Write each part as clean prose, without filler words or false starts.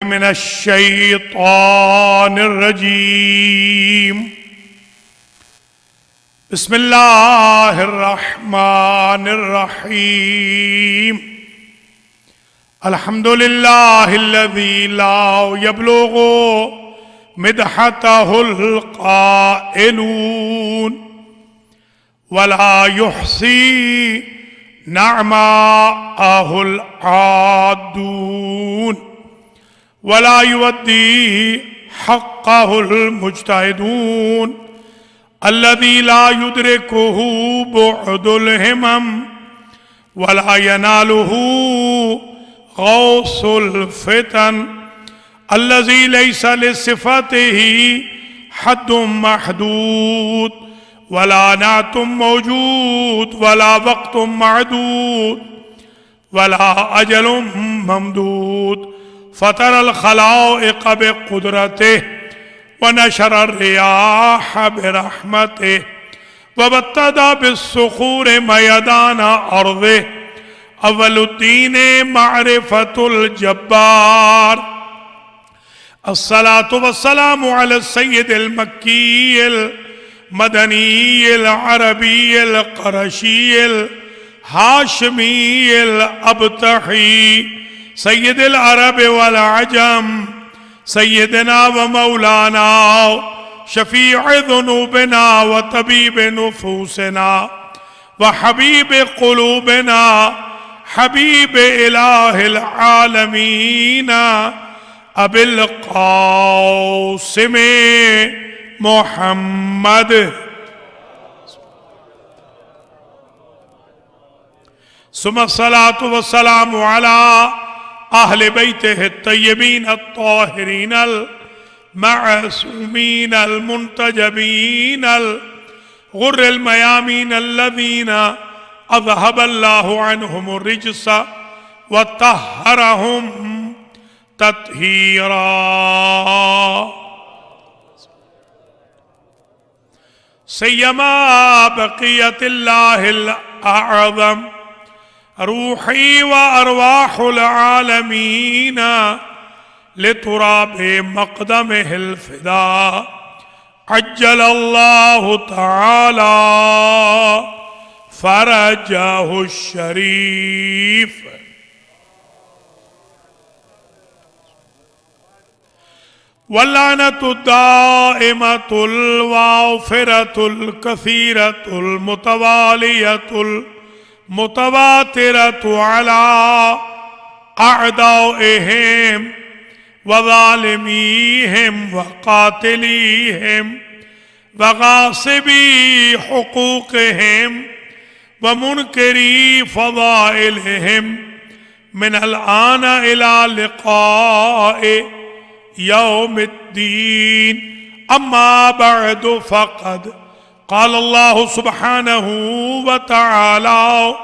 من الشيطان الرجيم بسم الله الرحمن الرحيم الحمد لله الذي لا يبلغ مدحته القائلون ولا يحصي نعماءه العادون ولا يودي حقه المجتهدون الذي لا يدركه بعد الهمم ولا يناله غوص الفتن الذي ليس لصفته حد محدود ولا نعت موجود ولا وقت معدود ولا أجل ممدود فطر الخلائق بقدرته ونشر الرياح برحمته وبتد بالصخور ميدان أرضه أول الدين معرفة الجبار الصلاة والسلام على السيد المكي المدني العربي القرشي الهاشمي الأبطحي سيد العرب والعجم سيدنا ومولانا شفيع ذنوبنا وطبيب نفوسنا وحبيب قلوبنا حبيب إله العالمين أبي القاسم محمد ثم الصلاة والسلام على أهل بيته الطيبين الطاهرين المعصومين المنتجبين الغر الميامين الذين أذهب الله عنهم الرجس وطهرهم تطهيرا سيما بقية الله الأعظم روحي وأرواح العالمين لتراب مقدمه الفداء عجل الله تعالى فرجه الشريف واللعنة الدائمة الوافرة الكثيرة المتوالية المتواترة على أعدائهم وظالميهم وقاتليهم وغاصبي حقوقهم ومنكري فضائلهم من الآن إلى لقاء يوم الدين أما بعد فقد قال الله سبحانه وتعالى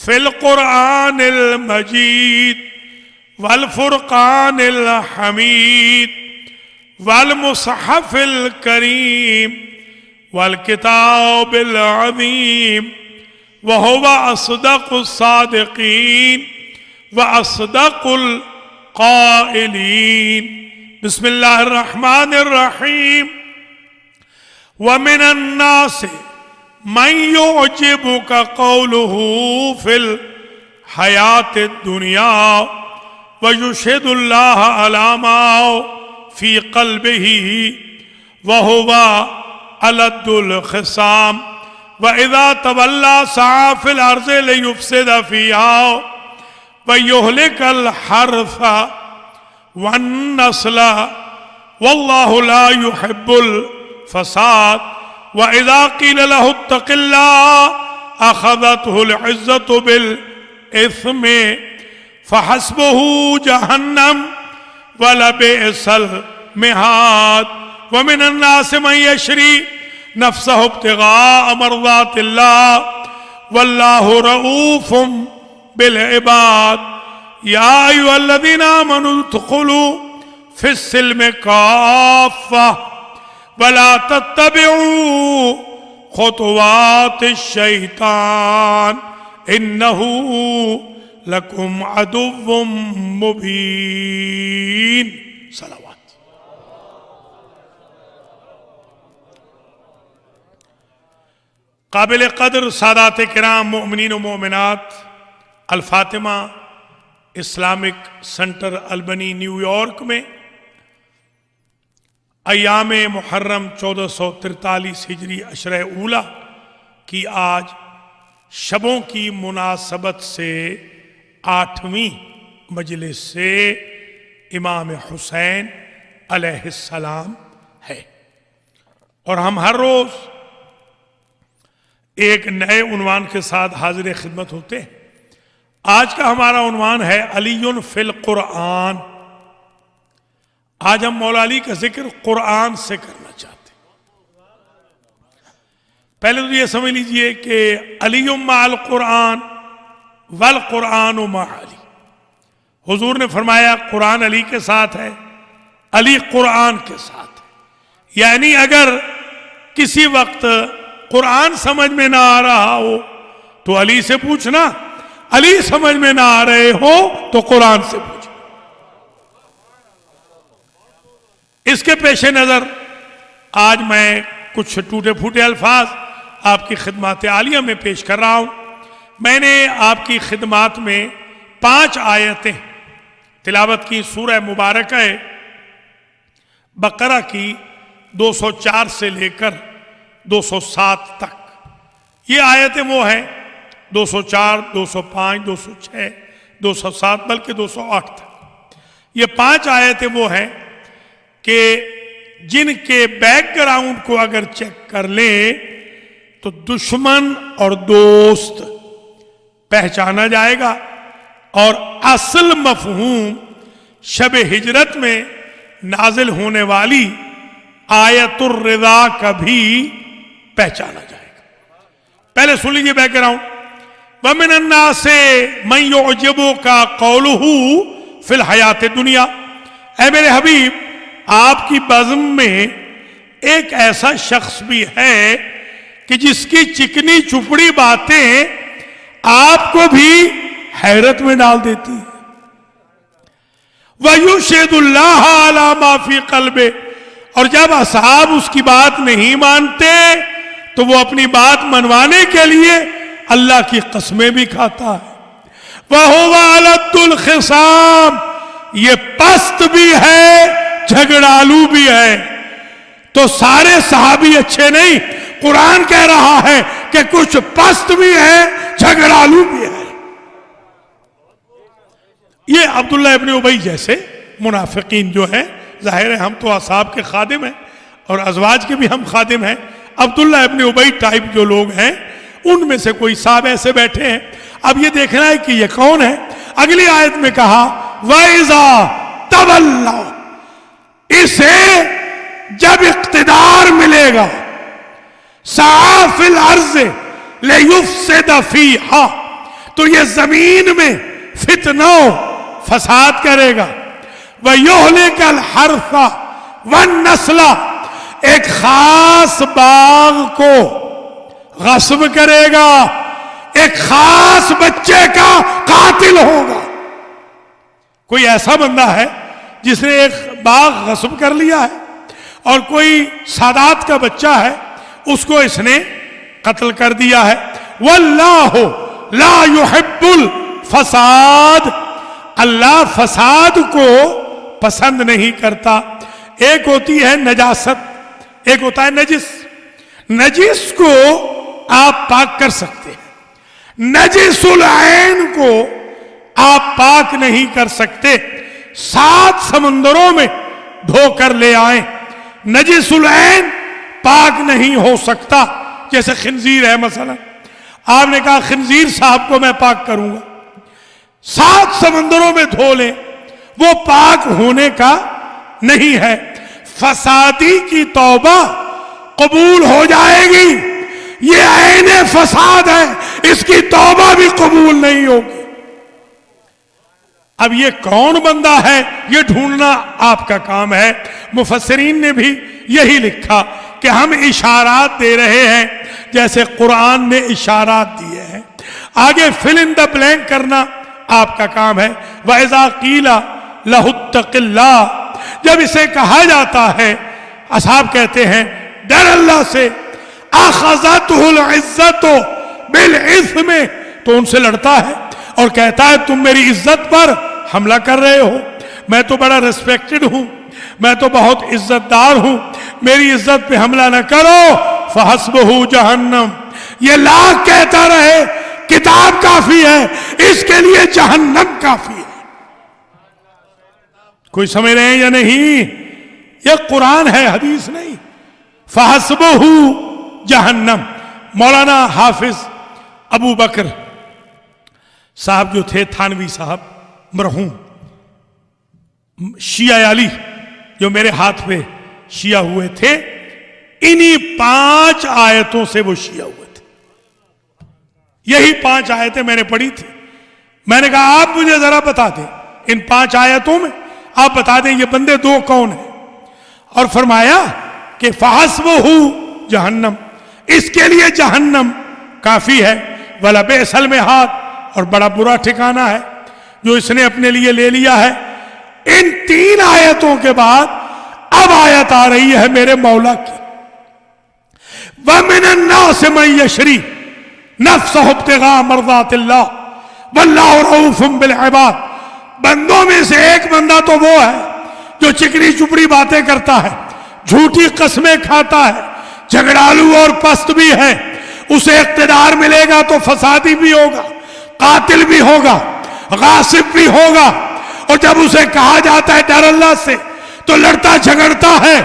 في القرآن المجيد والفرقان الحميد والمصحف الكريم والكتاب العظيم وهو أصدق الصادقين وأصدق القائلين بسم الله الرحمن الرحيم ومن الناس من يعجبك قوله في الحياة الدنيا ويشهد الله على ما في قلبه وهو ألد الخصام وإذا تولى سعى في الأرض ليفسد فيها ويهلك الحرث والنسل والله لا يحب الفساد وإذا قيل له اتق الله أخذته العزة بالإثم فحسبه جهنم ولبئس المهاد ومن الناس من يشري نفسه ابتغاء مرضات الله والله رؤوف بالعباد يا أيها الذين آمنوا ادخلوا في السلم كافة ولا تتبعوا خطوات الشيطان إنه لکم عدو مبین. صلوات. قابل قدر سادات کرام، مومنین و مومنات، الفاطمہ اسلامک سنٹر البنی نیو یارک میں ایام محرم 1443 ہجری عشرہ اولی کی آج شبوں کی مناسبت سے 8ویں مجلس سے امام حسین علیہ السلام ہے، اور ہم ہر روز ایک نئے عنوان کے ساتھ حاضر خدمت ہوتے ہیں. آج کا ہمارا عنوان ہے علی فی القرآن. آج ہم مولا علی کا ذکر قرآن سے کرنا چاہتے ہیں. پہلے تو یہ سمجھ لیجئے کہ علی مع القرآن والقرآن مع علی. حضور نے فرمایا قرآن علی کے ساتھ ہے، علی قرآن کے ساتھ ہے. یعنی اگر کسی وقت قرآن سمجھ میں نہ آ رہا ہو تو علی سے پوچھنا، علی سمجھ میں نہ آ رہے ہو تو قرآن سے پوچھنا. اس کے پیش نظر آج میں کچھ ٹوٹے پھوٹے الفاظ آپ کی خدمات عالیہ میں پیش کر رہا ہوں. میں نے آپ کی خدمات میں 5 آیتیں تلاوت کی سورہ مبارکہ بقرہ کی 204 سے لے کر 207 تک. یہ آیتیں وہ ہیں 204, 205, 206, 207 بلکہ 208 تک. یہ 5 آیتیں وہ ہیں کہ جن کے بیک گراؤنڈ کو اگر چیک کر لیں تو دشمن اور دوست پہچانا جائے گا، اور اصل مفہوم شب ہجرت میں نازل ہونے والی آیت الرضا کا بھی پہچانا جائے گا. پہلے سن لیجیے بیک گراؤنڈ. وَمِنَ النَّاسِ مَن يُعْجِبُكَ قَوْلُهُ فِي الْحَيَاةِ الدُّنْيَا. اے میرے حبیب، آپ کی بزم میں ایک ایسا شخص بھی ہے کہ جس کی چکنی چپڑی باتیں آپ کو بھی حیرت میں ڈال دیتی ہیں. وَيُشْهِدُ اللَّهَ عَلَى مَا فِي قَلْبِهِ. اور جب اصحاب اس کی بات نہیں مانتے تو وہ اپنی بات منوانے کے لیے اللہ کی قسمیں بھی کھاتا ہے. وَهُوَ أَلَدُّ الْخِصَامِ. یہ پست بھی ہے، جھگڑالو بھی ہے. تو سارے صحابی اچھے نہیں، قرآن کہہ رہا ہے کہ کچھ پست بھی ہے، جھگڑالو بھی ہے. یہ عبداللہ ابن ابی جیسے منافقین جو ہیں، ظاہر ہے ہم تو اصحاب کے خادم ہیں اور ازواج کے بھی ہم خادم ہیں. عبداللہ ابن ابی ٹائپ جو لوگ ہیں ان میں سے کوئی صاحب ایسے بیٹھے ہیں. اب یہ دیکھنا ہے کہ یہ کون ہے. اگلی آیت میں کہا وَإِذَا تَوَلَّوْا. اسے جب اقتدار ملے گا سعى فی الارض لیفسد فیہا، تو یہ زمین میں فتنہ و فساد کرے گا. وَيُهْلِكَ الْحَرْثَ وَالنَّسْلَ. ایک خاص باغ کو غصب کرے گا، ایک خاص بچے کا قاتل ہوگا. کوئی ایسا بندہ ہے جس نے ایک باغ غصب کر لیا ہے، اور کوئی سادات کا بچہ ہے اس کو اس نے قتل کر دیا ہے. وَاللَّهُ لَا يُحِبُّ الْفَسَادِ. اللہ فساد کو پسند نہیں کرتا. ایک ہوتی ہے نجاست، ایک ہوتا ہے نجس. نجس کو آپ پاک کر سکتے ہیں، نجس العین کو آپ پاک نہیں کر سکتے. 7 سمندروں میں دھو کر لے آئیں، نجس العین پاک نہیں ہو سکتا. جیسے خنزیر ہے مثلا، آپ نے کہا خنزیر صاحب کو میں پاک کروں گا، 7 سمندروں میں دھو لیں، وہ پاک ہونے کا نہیں ہے. فسادی کی توبہ قبول ہو جائے گی، یہ عین فساد ہے، اس کی توبہ بھی قبول نہیں ہوگی. اب یہ کون بندہ ہے یہ ڈھونڈنا آپ کا کام ہے. مفسرین نے بھی یہی لکھا کہ ہم اشارات دے رہے ہیں جیسے قرآن نے اشارات دیے ہیں. آگے فل ان دا بلینک کرنا آپ کا کام ہے. وَإِذَا قِيلَ لَهُ اتَّقِ اللَّهِ جب اسے کہا جاتا ہے, اصحاب کہتے ہیں ڈر اللہ سے, أَخَذَتْهُ الْعِزَّةُ بِالْإِثْمِ تو ان سے لڑتا ہے اور کہتا ہے تم میری عزت پر حملہ کر رہے ہو, میں تو بڑا ریسپیکٹڈ ہوں, میں تو بہت عزت دار ہوں, میری عزت پہ حملہ نہ کرو. فَحَسْبُهُ جہنم, یہ لاکھ کہتا رہے کتاب کافی ہے, اس کے لیے جہنم کافی ہے. کوئی سمجھ رہے ہیں یا نہیں؟ یہ قرآن ہے, حدیث نہیں. فَحَسْبُهُ جہنم. مولانا حافظ ابو بکر صاحب جو تھے, تھانوی صاحب مرحوم, شیعہ علی جو میرے ہاتھ پہ شیعہ ہوئے تھے, انہی 5 آیتوں سے وہ شیعہ ہوئے تھے. یہی 5 آیتیں میں نے پڑھی تھی. میں نے کہا آپ مجھے ذرا بتا دیں ان 5 آیتوں میں آپ بتا دیں یہ بندے 2 کون ہیں. اور فرمایا کہ فَحَسْبُهُ جہنم, اس کے لیے جہنم کافی ہے. وَلَبِئْسَ الْمِہَادُ, اور بڑا برا ٹھکانہ ہے جو اس نے اپنے لیے لے لیا ہے. ان 3 آیتوں کے بعد اب آیت آ رہی ہے میرے مولا کی, وَمِنَ النَّاسِ مَن يَشْرِي نَفْسَهُ ابْتِغَاءَ مَرْضَاتِ اللَّهِ وَاللَّهُ رَءُوفٌ بِالْعِبَادِ. بندوں میں سے ایک بندہ تو وہ ہے جو چکری چپڑی باتیں کرتا ہے, جھوٹی قسمیں کھاتا ہے, جھگڑالو اور پست بھی ہے. اسے اقتدار ملے گا تو فسادی بھی ہوگا, قاتل بھی ہوگا, غاصب بھی ہوگا. اور جب اسے کہا جاتا ہے ڈر اللہ سے تو لڑتا جھگڑتا ہے.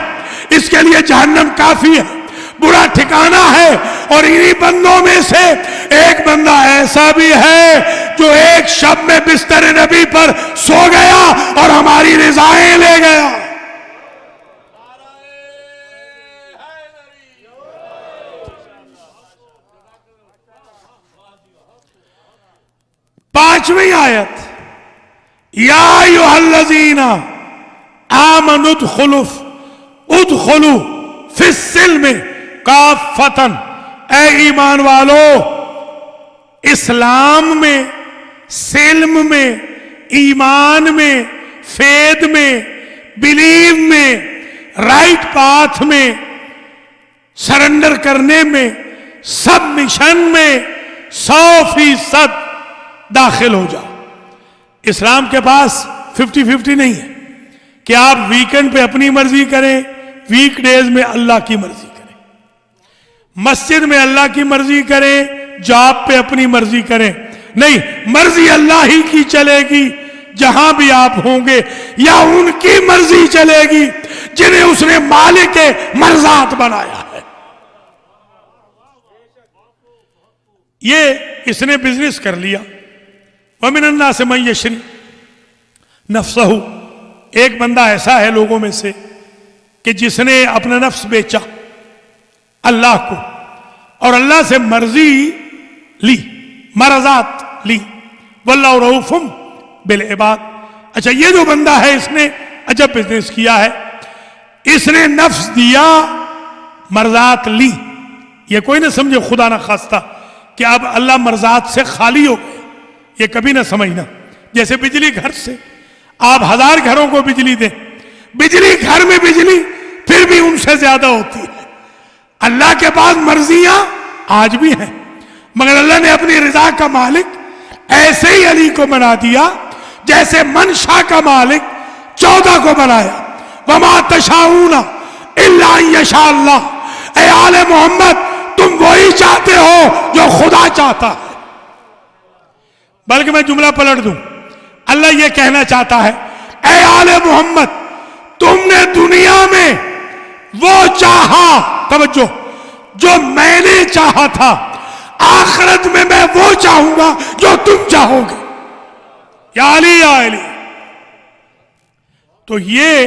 اس کے لیے جہنم کافی ہے, برا ٹھکانہ ہے. اور انہی بندوں میں سے ایک بندہ ایسا بھی ہے جو ایک شب میں بستر نبی پر سو گیا اور ہماری رضائیں لے گیا. پانچویں آیت, یا ایھا الذین آمنوا ادخلوا فی السلم کافۃ. اے ایمان والو, اسلام میں, سلم میں, ایمان میں, فید میں, بلیو میں, رائٹ پاتھ میں, سرنڈر کرنے میں, سب مشن میں 100% داخل ہو جاؤ. اسلام کے پاس 50-50 نہیں ہے کہ آپ ویکنڈ پہ اپنی مرضی کریں, ویک ڈیز میں اللہ کی مرضی کریں, مسجد میں اللہ کی مرضی کریں, جاب پہ اپنی مرضی کریں. نہیں, مرضی اللہ ہی کی چلے گی جہاں بھی آپ ہوں گے, یا ان کی مرضی چلے گی جنہیں اس نے مالک مرضات بنایا ہے. یہ اس نے بزنس کر لیا. وَمِنَ النَّاسِ مَن يَشْرِي نَفْسَهُ, ایک بندہ ایسا ہے لوگوں میں سے کہ جس نے اپنا نفس بیچا اللہ کو اور اللہ سے مرضی لی, مرضات لی. وَاللَّهُ رَءُوفٌ بِالْعِبَادِ. اچھا, یہ جو بندہ ہے اس نے عجب بزنس کیا ہے. اس نے نفس دیا, مرضات لی. یہ کوئی نہ سمجھے خدا نہ خواستہ کہ اب اللہ مرضات سے خالی ہو گئے, یہ کبھی نہ سمجھنا. جیسے بجلی گھر سے آپ 1000 گھروں کو بجلی دیں, بجلی گھر میں بجلی پھر بھی ان سے زیادہ ہوتی ہے. اللہ کے پاس مرضیاں آج بھی ہیں, مگر اللہ نے اپنی رضا کا مالک ایسے ہی علی کو بنا دیا جیسے منشا کا مالک 14 کو بنایا. وما تشاؤون الا ان یشاء اللہ. اے آل محمد, تم وہی چاہتے ہو جو خدا چاہتا ہے. بلکہ میں جملہ پلٹ دوں, اللہ یہ کہنا چاہتا ہے اے آل محمد, تم نے دنیا میں وہ چاہا, توجہ, جو میں نے چاہا تھا, آخرت میں میں وہ چاہوں گا جو تم چاہو گے. یا علی یا علی. تو یہ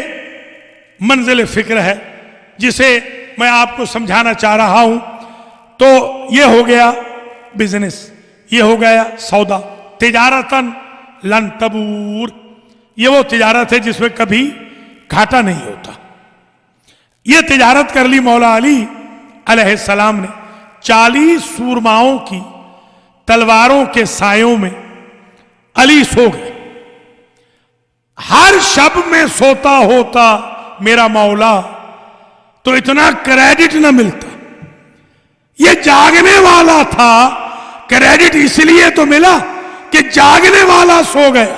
منزل فکر ہے جسے میں آپ کو سمجھانا چاہ رہا ہوں. تو یہ ہو گیا بزنس, یہ ہو گیا سودا. تجارتاً لن تبور, یہ وہ تجارت ہے جس میں کبھی گھاٹا نہیں ہوتا. یہ تجارت کر لی مولا علی علیہ السلام نے 40 سورماؤں کی تلواروں کے سایوں میں علی سو گئے. ہر شب میں سوتا ہوتا میرا مولا تو اتنا کریڈٹ نہ ملتا. یہ جاگنے والا تھا, کریڈٹ اس لیے تو ملا کہ جاگنے والا سو گیا.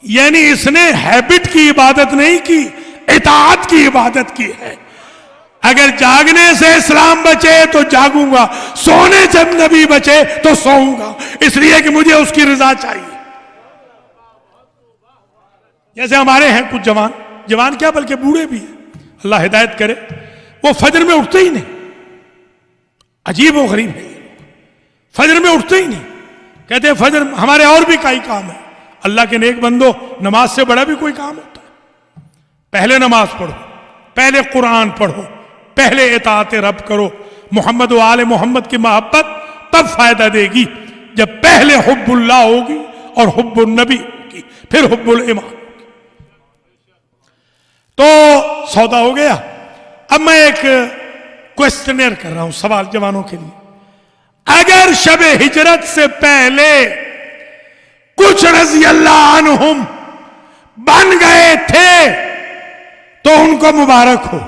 یعنی اس نے ہیبٹ کی عبادت نہیں کی, اطاعت کی عبادت کی ہے. اگر جاگنے سے اسلام بچے تو جاگوں گا, سونے سے نبی بچے تو سوؤں گا, اس لیے کہ مجھے اس کی رضا چاہیے. جیسے ہمارے ہیں کچھ جوان کیا بلکہ بوڑھے بھی ہیں, اللہ ہدایت کرے, وہ فجر میں اٹھتے ہی نہیں. عجیب و غریب ہے یہ لوگ, فجر میں اٹھتے ہی نہیں. کہتے ہیں فجر ہمارے اور بھی کئی کام ہے. اللہ کے نیک بندو, نماز سے بڑا بھی کوئی کام ہوتا ہے. پہلے نماز پڑھو, پہلے قرآن پڑھو, پہلے اطاعت رب کرو. محمد و آل محمد کی محبت تب فائدہ دے گی جب پہلے حب اللہ ہوگی اور حب النبی ہوگی, پھر حب الایمان. تو سودا ہو گیا. اب میں ایک کوسچنر کر رہا ہوں, سوال جوانوں کے لیے. اگر شب ہجرت سے پہلے کچھ رضی اللہ عنہم بن گئے تھے تو ان کو مبارک ہو.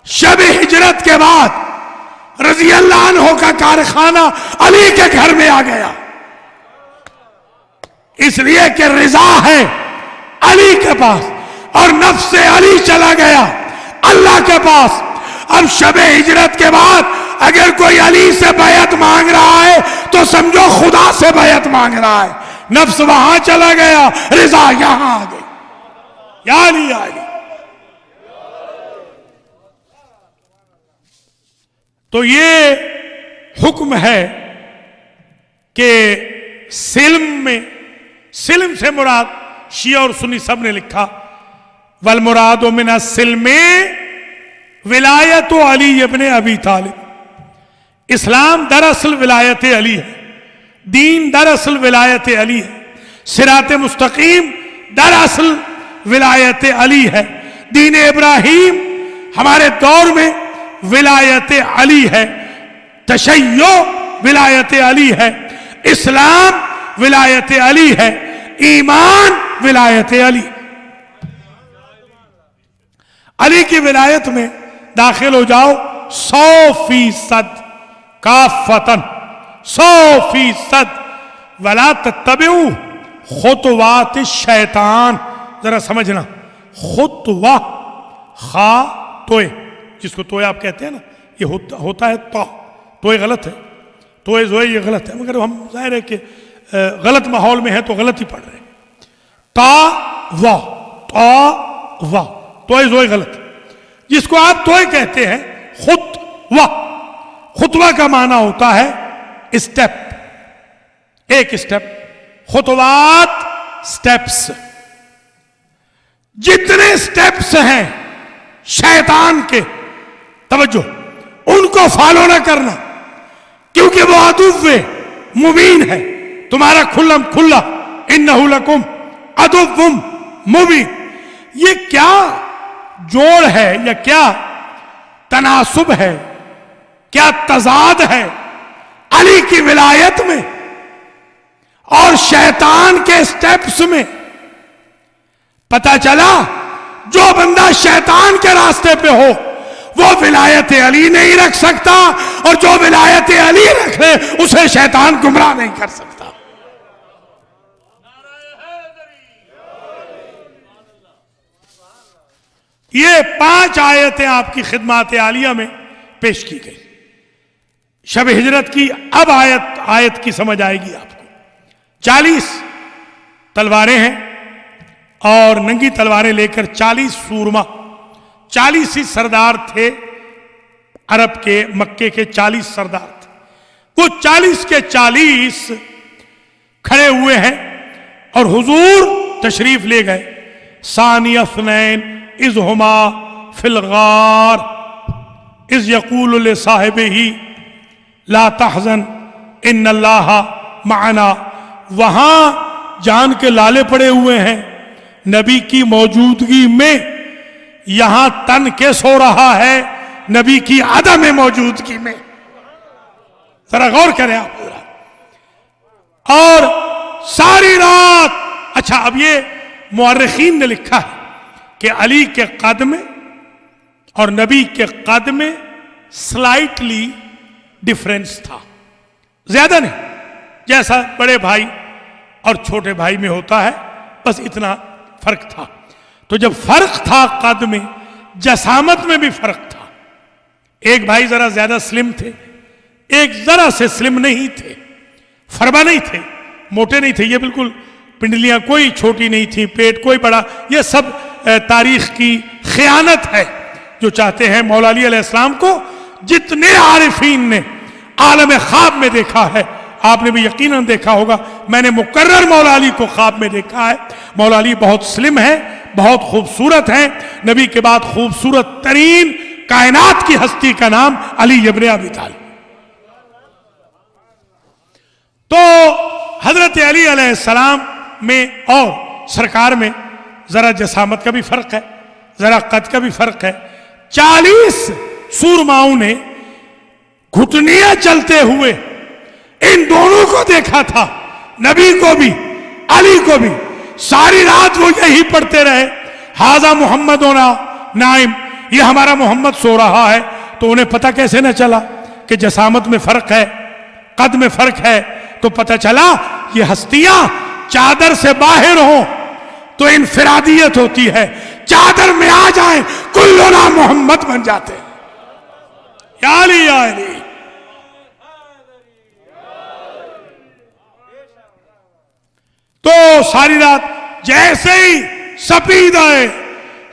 شب ہجرت کے بعد رضی اللہ عنہ کا کارخانہ علی کے گھر میں آ گیا, اس لیے کہ رضا ہے علی کے پاس اور نفس علی چلا گیا اللہ کے پاس. اب شب ہجرت کے بعد اگر کوئی علی سے بیعت مانگ رہا ہے تو سمجھو خدا سے بیعت مانگ رہا ہے. نفس وہاں چلا گیا, رضا یہاں آ گئی. یا علی یا علی. تو یہ حکم ہے کہ سلم سے مراد شیعہ اور سنی سب نے لکھا, والمراد من السلم ولایت علی ابن ابی طالب. اسلام دراصل ولایت علی ہے, دین دراصل ولایت علی ہے, صراط مستقیم دراصل ولایت علی ہے. دین ابراہیم ہمارے دور میں ولایت علی ہے, تشیع ولایت علی ہے, اسلام ولایت علی ہے, ایمان ولایت علی. علی کی ولایت میں داخل ہو جاؤ 100% کافتن, 100%. ولا تتبعوا خطوات الشیطان. ذرا سمجھنا, خطوہ خا توئے, جس کو توئے آپ کہتے ہیں نا, یہ ہوتا ہے تو, توئے غلط ہے, توئے زوئے یہ غلط ہے, مگر ہم ظاہر ہے کہ غلط ماحول میں ہے تو غلط ہی پڑھ رہے ہیں. تا وا, توئے زوئے غلط. جس کو آپ توئے کہتے ہیں خطوہ, خطوہ کا معنی ہوتا ہے اسٹیپ, ایک اسٹیپ. خطوات سٹیپس. جتنے سٹیپس ہیں شیطان کے, توجہ, ان کو فالو نہ کرنا, کیونکہ وہ عدو مبین ہے, تمہارا کھلم کھلا. انہو لکم عدو مبین. یہ کیا جوڑ ہے یا کیا تناسب ہے, کیا تضاد ہے علی کی ولایت میں اور شیطان کے سٹیپس میں. پتہ چلا جو بندہ شیطان کے راستے پہ ہو وہ ولایت علی نہیں رکھ سکتا, اور جو ولایت علی رکھ لے اسے شیطان گمراہ نہیں کر سکتا. یہ 5 آیتیں آپ کی خدمات عالیہ میں پیش کی گئی شب ہجرت کی. اب آیت کی سمجھ آئے گی آپ کو. 40 تلواریں ہیں اور ننگی تلواریں لے کر 40 سورما, 40 ہی سردار تھے عرب کے, مکے کے 40 سردار تھے. وہ 40 کے 40 کھڑے ہوئے ہیں اور حضور تشریف لے گئے. ثانی اثنین اذ ہما فی الغار اذ یقول لصاحبہ لا تحزن ان اللہ معنا. وہاں جان کے لالے پڑے ہوئے ہیں نبی کی موجودگی میں, یہاں تن کے سو رہا ہے نبی کی عدم موجودگی میں. ذرا غور کریں آپ. اور ساری رات. اچھا اب یہ مورخین نے لکھا ہے کہ علی کے قد میں اور نبی کے قد میں سلائٹلی ڈفرنس تھا، زیادہ نہیں، جیسا بڑے بھائی اور چھوٹے بھائی میں ہوتا ہے بس اتنا فرق تھا. تو جب فرق تھا قد میں، جسامت میں بھی فرق تھا. ایک بھائی ذرا زیادہ سلم تھے، ایک ذرا سے سلم نہیں تھے، فربا نہیں تھے، موٹے نہیں تھے. یہ بالکل پنڈلیاں کوئی چھوٹی نہیں تھی، پیٹ کوئی بڑا. یہ سب تاریخ کی خیانت ہے. جو چاہتے ہیں مولا علی علیہ السلام کو جتنے عارفین نے عالم خواب میں دیکھا ہے، آپ نے بھی یقیناً دیکھا ہوگا، میں نے مقرر مولا علی کو خواب میں دیکھا ہے. مولا علی بہت سلم ہے، بہت خوبصورت ہیں. نبی کے بعد خوبصورت ترین کائنات کی ہستی کا نام علی ابن ابی طالب. تو حضرت علی علیہ السلام میں اور سرکار میں ذرا جسامت کا بھی فرق ہے، ذرا قد کا بھی فرق ہے. 40 سورماؤں نے گھٹنیاں چلتے ہوئے ان دونوں کو دیکھا تھا، نبی کو بھی علی کو بھی. ساری رات وہ یہی پڑھتے رہے، ہاذا محمد نائم، یہ ہمارا محمد سو رہا ہے. تو انہیں پتہ کیسے نہ چلا کہ جسامت میں فرق ہے، قد میں فرق ہے. تو پتہ چلا یہ ہستیاں چادر سے باہر ہوں تو انفرادیت ہوتی ہے، چادر میں آ جائیں کلنا محمد بن جاتے ہیں. یا علی یا علی. تو ساری رات جیسے ہی سپیدہ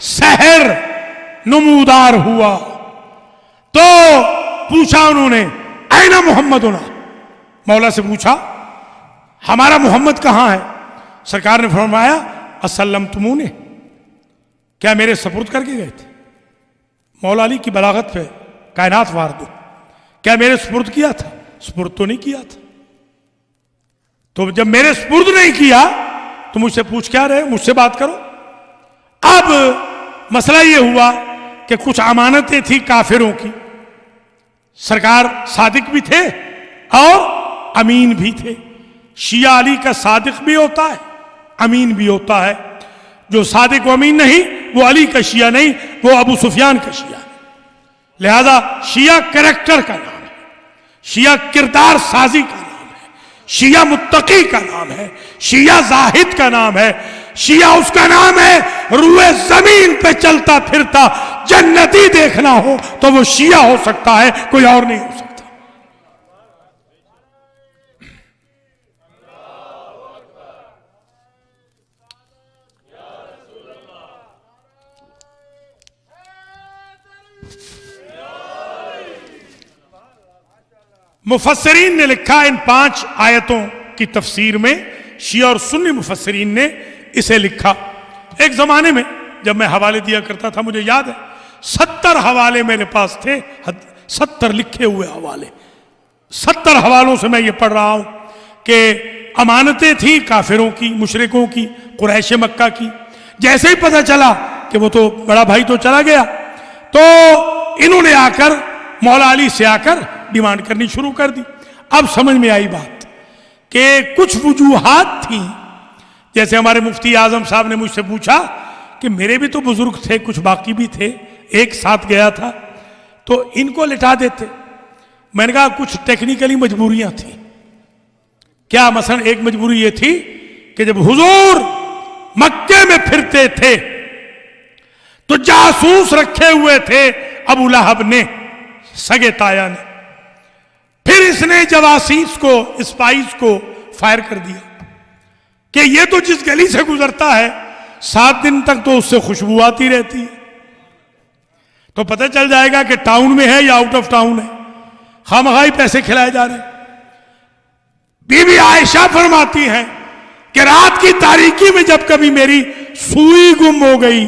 سحر نمودار ہوا تو پوچھا انہوں نے این محمدنا، مولا سے پوچھا ہمارا محمد کہاں ہے؟ سرکار نے فرمایا اسلمتمونہ، کیا میرے سپرد کر کے گئے تھے؟ مولا علی کی بلاغت پہ کائنات وار دو، کیا میرے سپرد کیا تھا؟ سپرد تو نہیں کیا تھا. تو جب میرے سپرد نہیں کیا تو مجھ سے پوچھ کیا رہے، مجھ سے بات کرو. اب مسئلہ یہ ہوا کہ کچھ امانتیں تھیں کافروں کی، سرکار صادق بھی تھے اور امین بھی تھے. شیعہ علی کا صادق بھی ہوتا ہے، امین بھی ہوتا ہے. جو صادق و امین نہیں وہ علی کا شیعہ نہیں، وہ ابو سفیان کا شیعہ ہے. لہذا شیعہ کریکٹر کا نام ہے، شیعہ کردار سازی کا نام ہے، شیعہ متقی کا نام ہے، شیعہ زاہد کا نام ہے، شیعہ اس کا نام ہے روئے زمین پہ چلتا پھرتا جنتی دیکھنا ہو تو وہ شیعہ ہو سکتا ہے، کوئی اور نہیں ہو سکتا. مفسرین نے لکھا ان 5 آیتوں کی تفسیر میں، شیعہ اور سنی مفسرین نے اسے لکھا. ایک زمانے میں جب میں حوالے دیا کرتا تھا، مجھے یاد ہے 70 حوالے میرے پاس تھے، 70 لکھے ہوئے حوالے. 70 حوالوں سے میں یہ پڑھ رہا ہوں کہ امانتیں تھیں کافروں کی، مشرکوں کی، قریش مکہ کی. جیسے ہی پتہ چلا کہ وہ تو بڑا بھائی تو چلا گیا، تو انہوں نے آ کر مولا علی سے آ کر ڈیمانڈ کرنی شروع کر دی. اب سمجھ میں آئی بات کہ کچھ وجوہات تھیں. جیسے ہمارے مفتی اعظم صاحب نے مجھ سے پوچھا کہ میرے بھی تو بزرگ تھے، کچھ باقی بھی تھے، ایک ساتھ گیا تھا تو ان کو لٹا دیتے. میں نے کہا کچھ ٹیکنیکلی مجبوریاں تھیں. کیا؟ مثلا ایک مجبوری یہ تھی کہ جب حضور مکے میں پھرتے تھے تو جاسوس رکھے ہوئے تھے ابو لہب نے، سگے تایا نے. پھر اس نے جواسیس کو، اسپائس کو فائر کر دیا کہ یہ تو جس گلی سے گزرتا ہے 7 دن تک تو اس سے خوشبو آتی رہتی ہے، تو پتہ چل جائے گا کہ ٹاؤن میں ہے یا آؤٹ آف ٹاؤن ہے. خامخواہ پیسے کھلائے جا رہے ہیں. بی بی عائشہ فرماتی ہیں کہ رات کی تاریکی میں جب کبھی میری سوئی گم ہو گئی،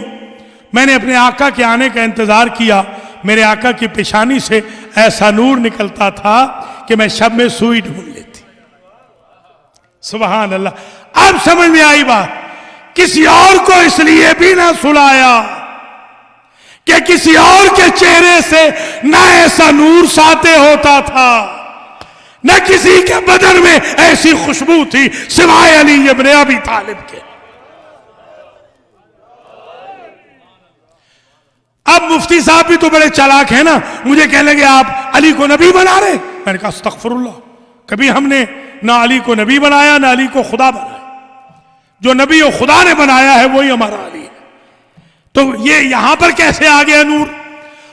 میں نے اپنے آقا کے آنے کا انتظار کیا. میرے آقا کی پیشانی سے ایسا نور نکلتا تھا کہ میں شب میں سوئی ڈھونڈ لیتی. سبحان اللہ. اب سمجھ میں آئی بات. کسی اور کو اس لیے بھی نہ سلایا کہ کسی اور کے چہرے سے نہ ایسا نور ساطع ہوتا تھا، نہ کسی کے بدن میں ایسی خوشبو تھی سوائے علی ابن ابی طالب کے. اب مفتی صاحب بھی تو بڑے چالاک ہیں نا, مجھے کہنے لگے آپ علی کو نبی بنا رہے. میں نے کہا استغفر اللہ, کبھی ہم نے نہ علی کو نبی بنایا نہ علی کو خدا بنایا. جو نبی و خدا نے بنایا ہے وہی ہمارا علی ہے. تو یہ یہاں پر کیسے آ گیا نور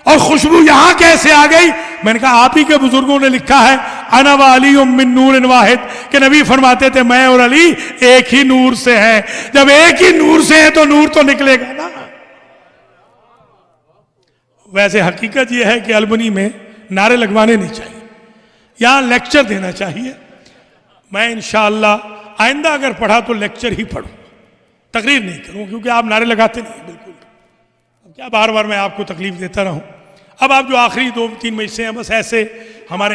اور خوشبو یہاں کیسے آ گئی؟ میں نے کہا آپ ہی کے بزرگوں نے لکھا ہے انا و علی من نور واحد, کہ نبی فرماتے تھے میں اور علی ایک ہی نور سے ہیں. جب ایک ہی نور سے ہے تو نور تو نکلے گا نا. ویسے حقیقت یہ ہے کہ البنی میں نعرے لگوانے نہیں چاہیے, یہاں لیکچر دینا چاہیے. میں انشاءاللہ آئندہ اگر پڑھا تو لیکچر ہی پڑھوں, تقریر نہیں کروں, کیونکہ آپ نعرے لگاتے نہیں ہیں بالکل. اب کیا بار بار میں آپ کو تکلیف دیتا رہوں. اب آپ جو آخری 2-3 مجلسیں ہیں بس ایسے ہمارے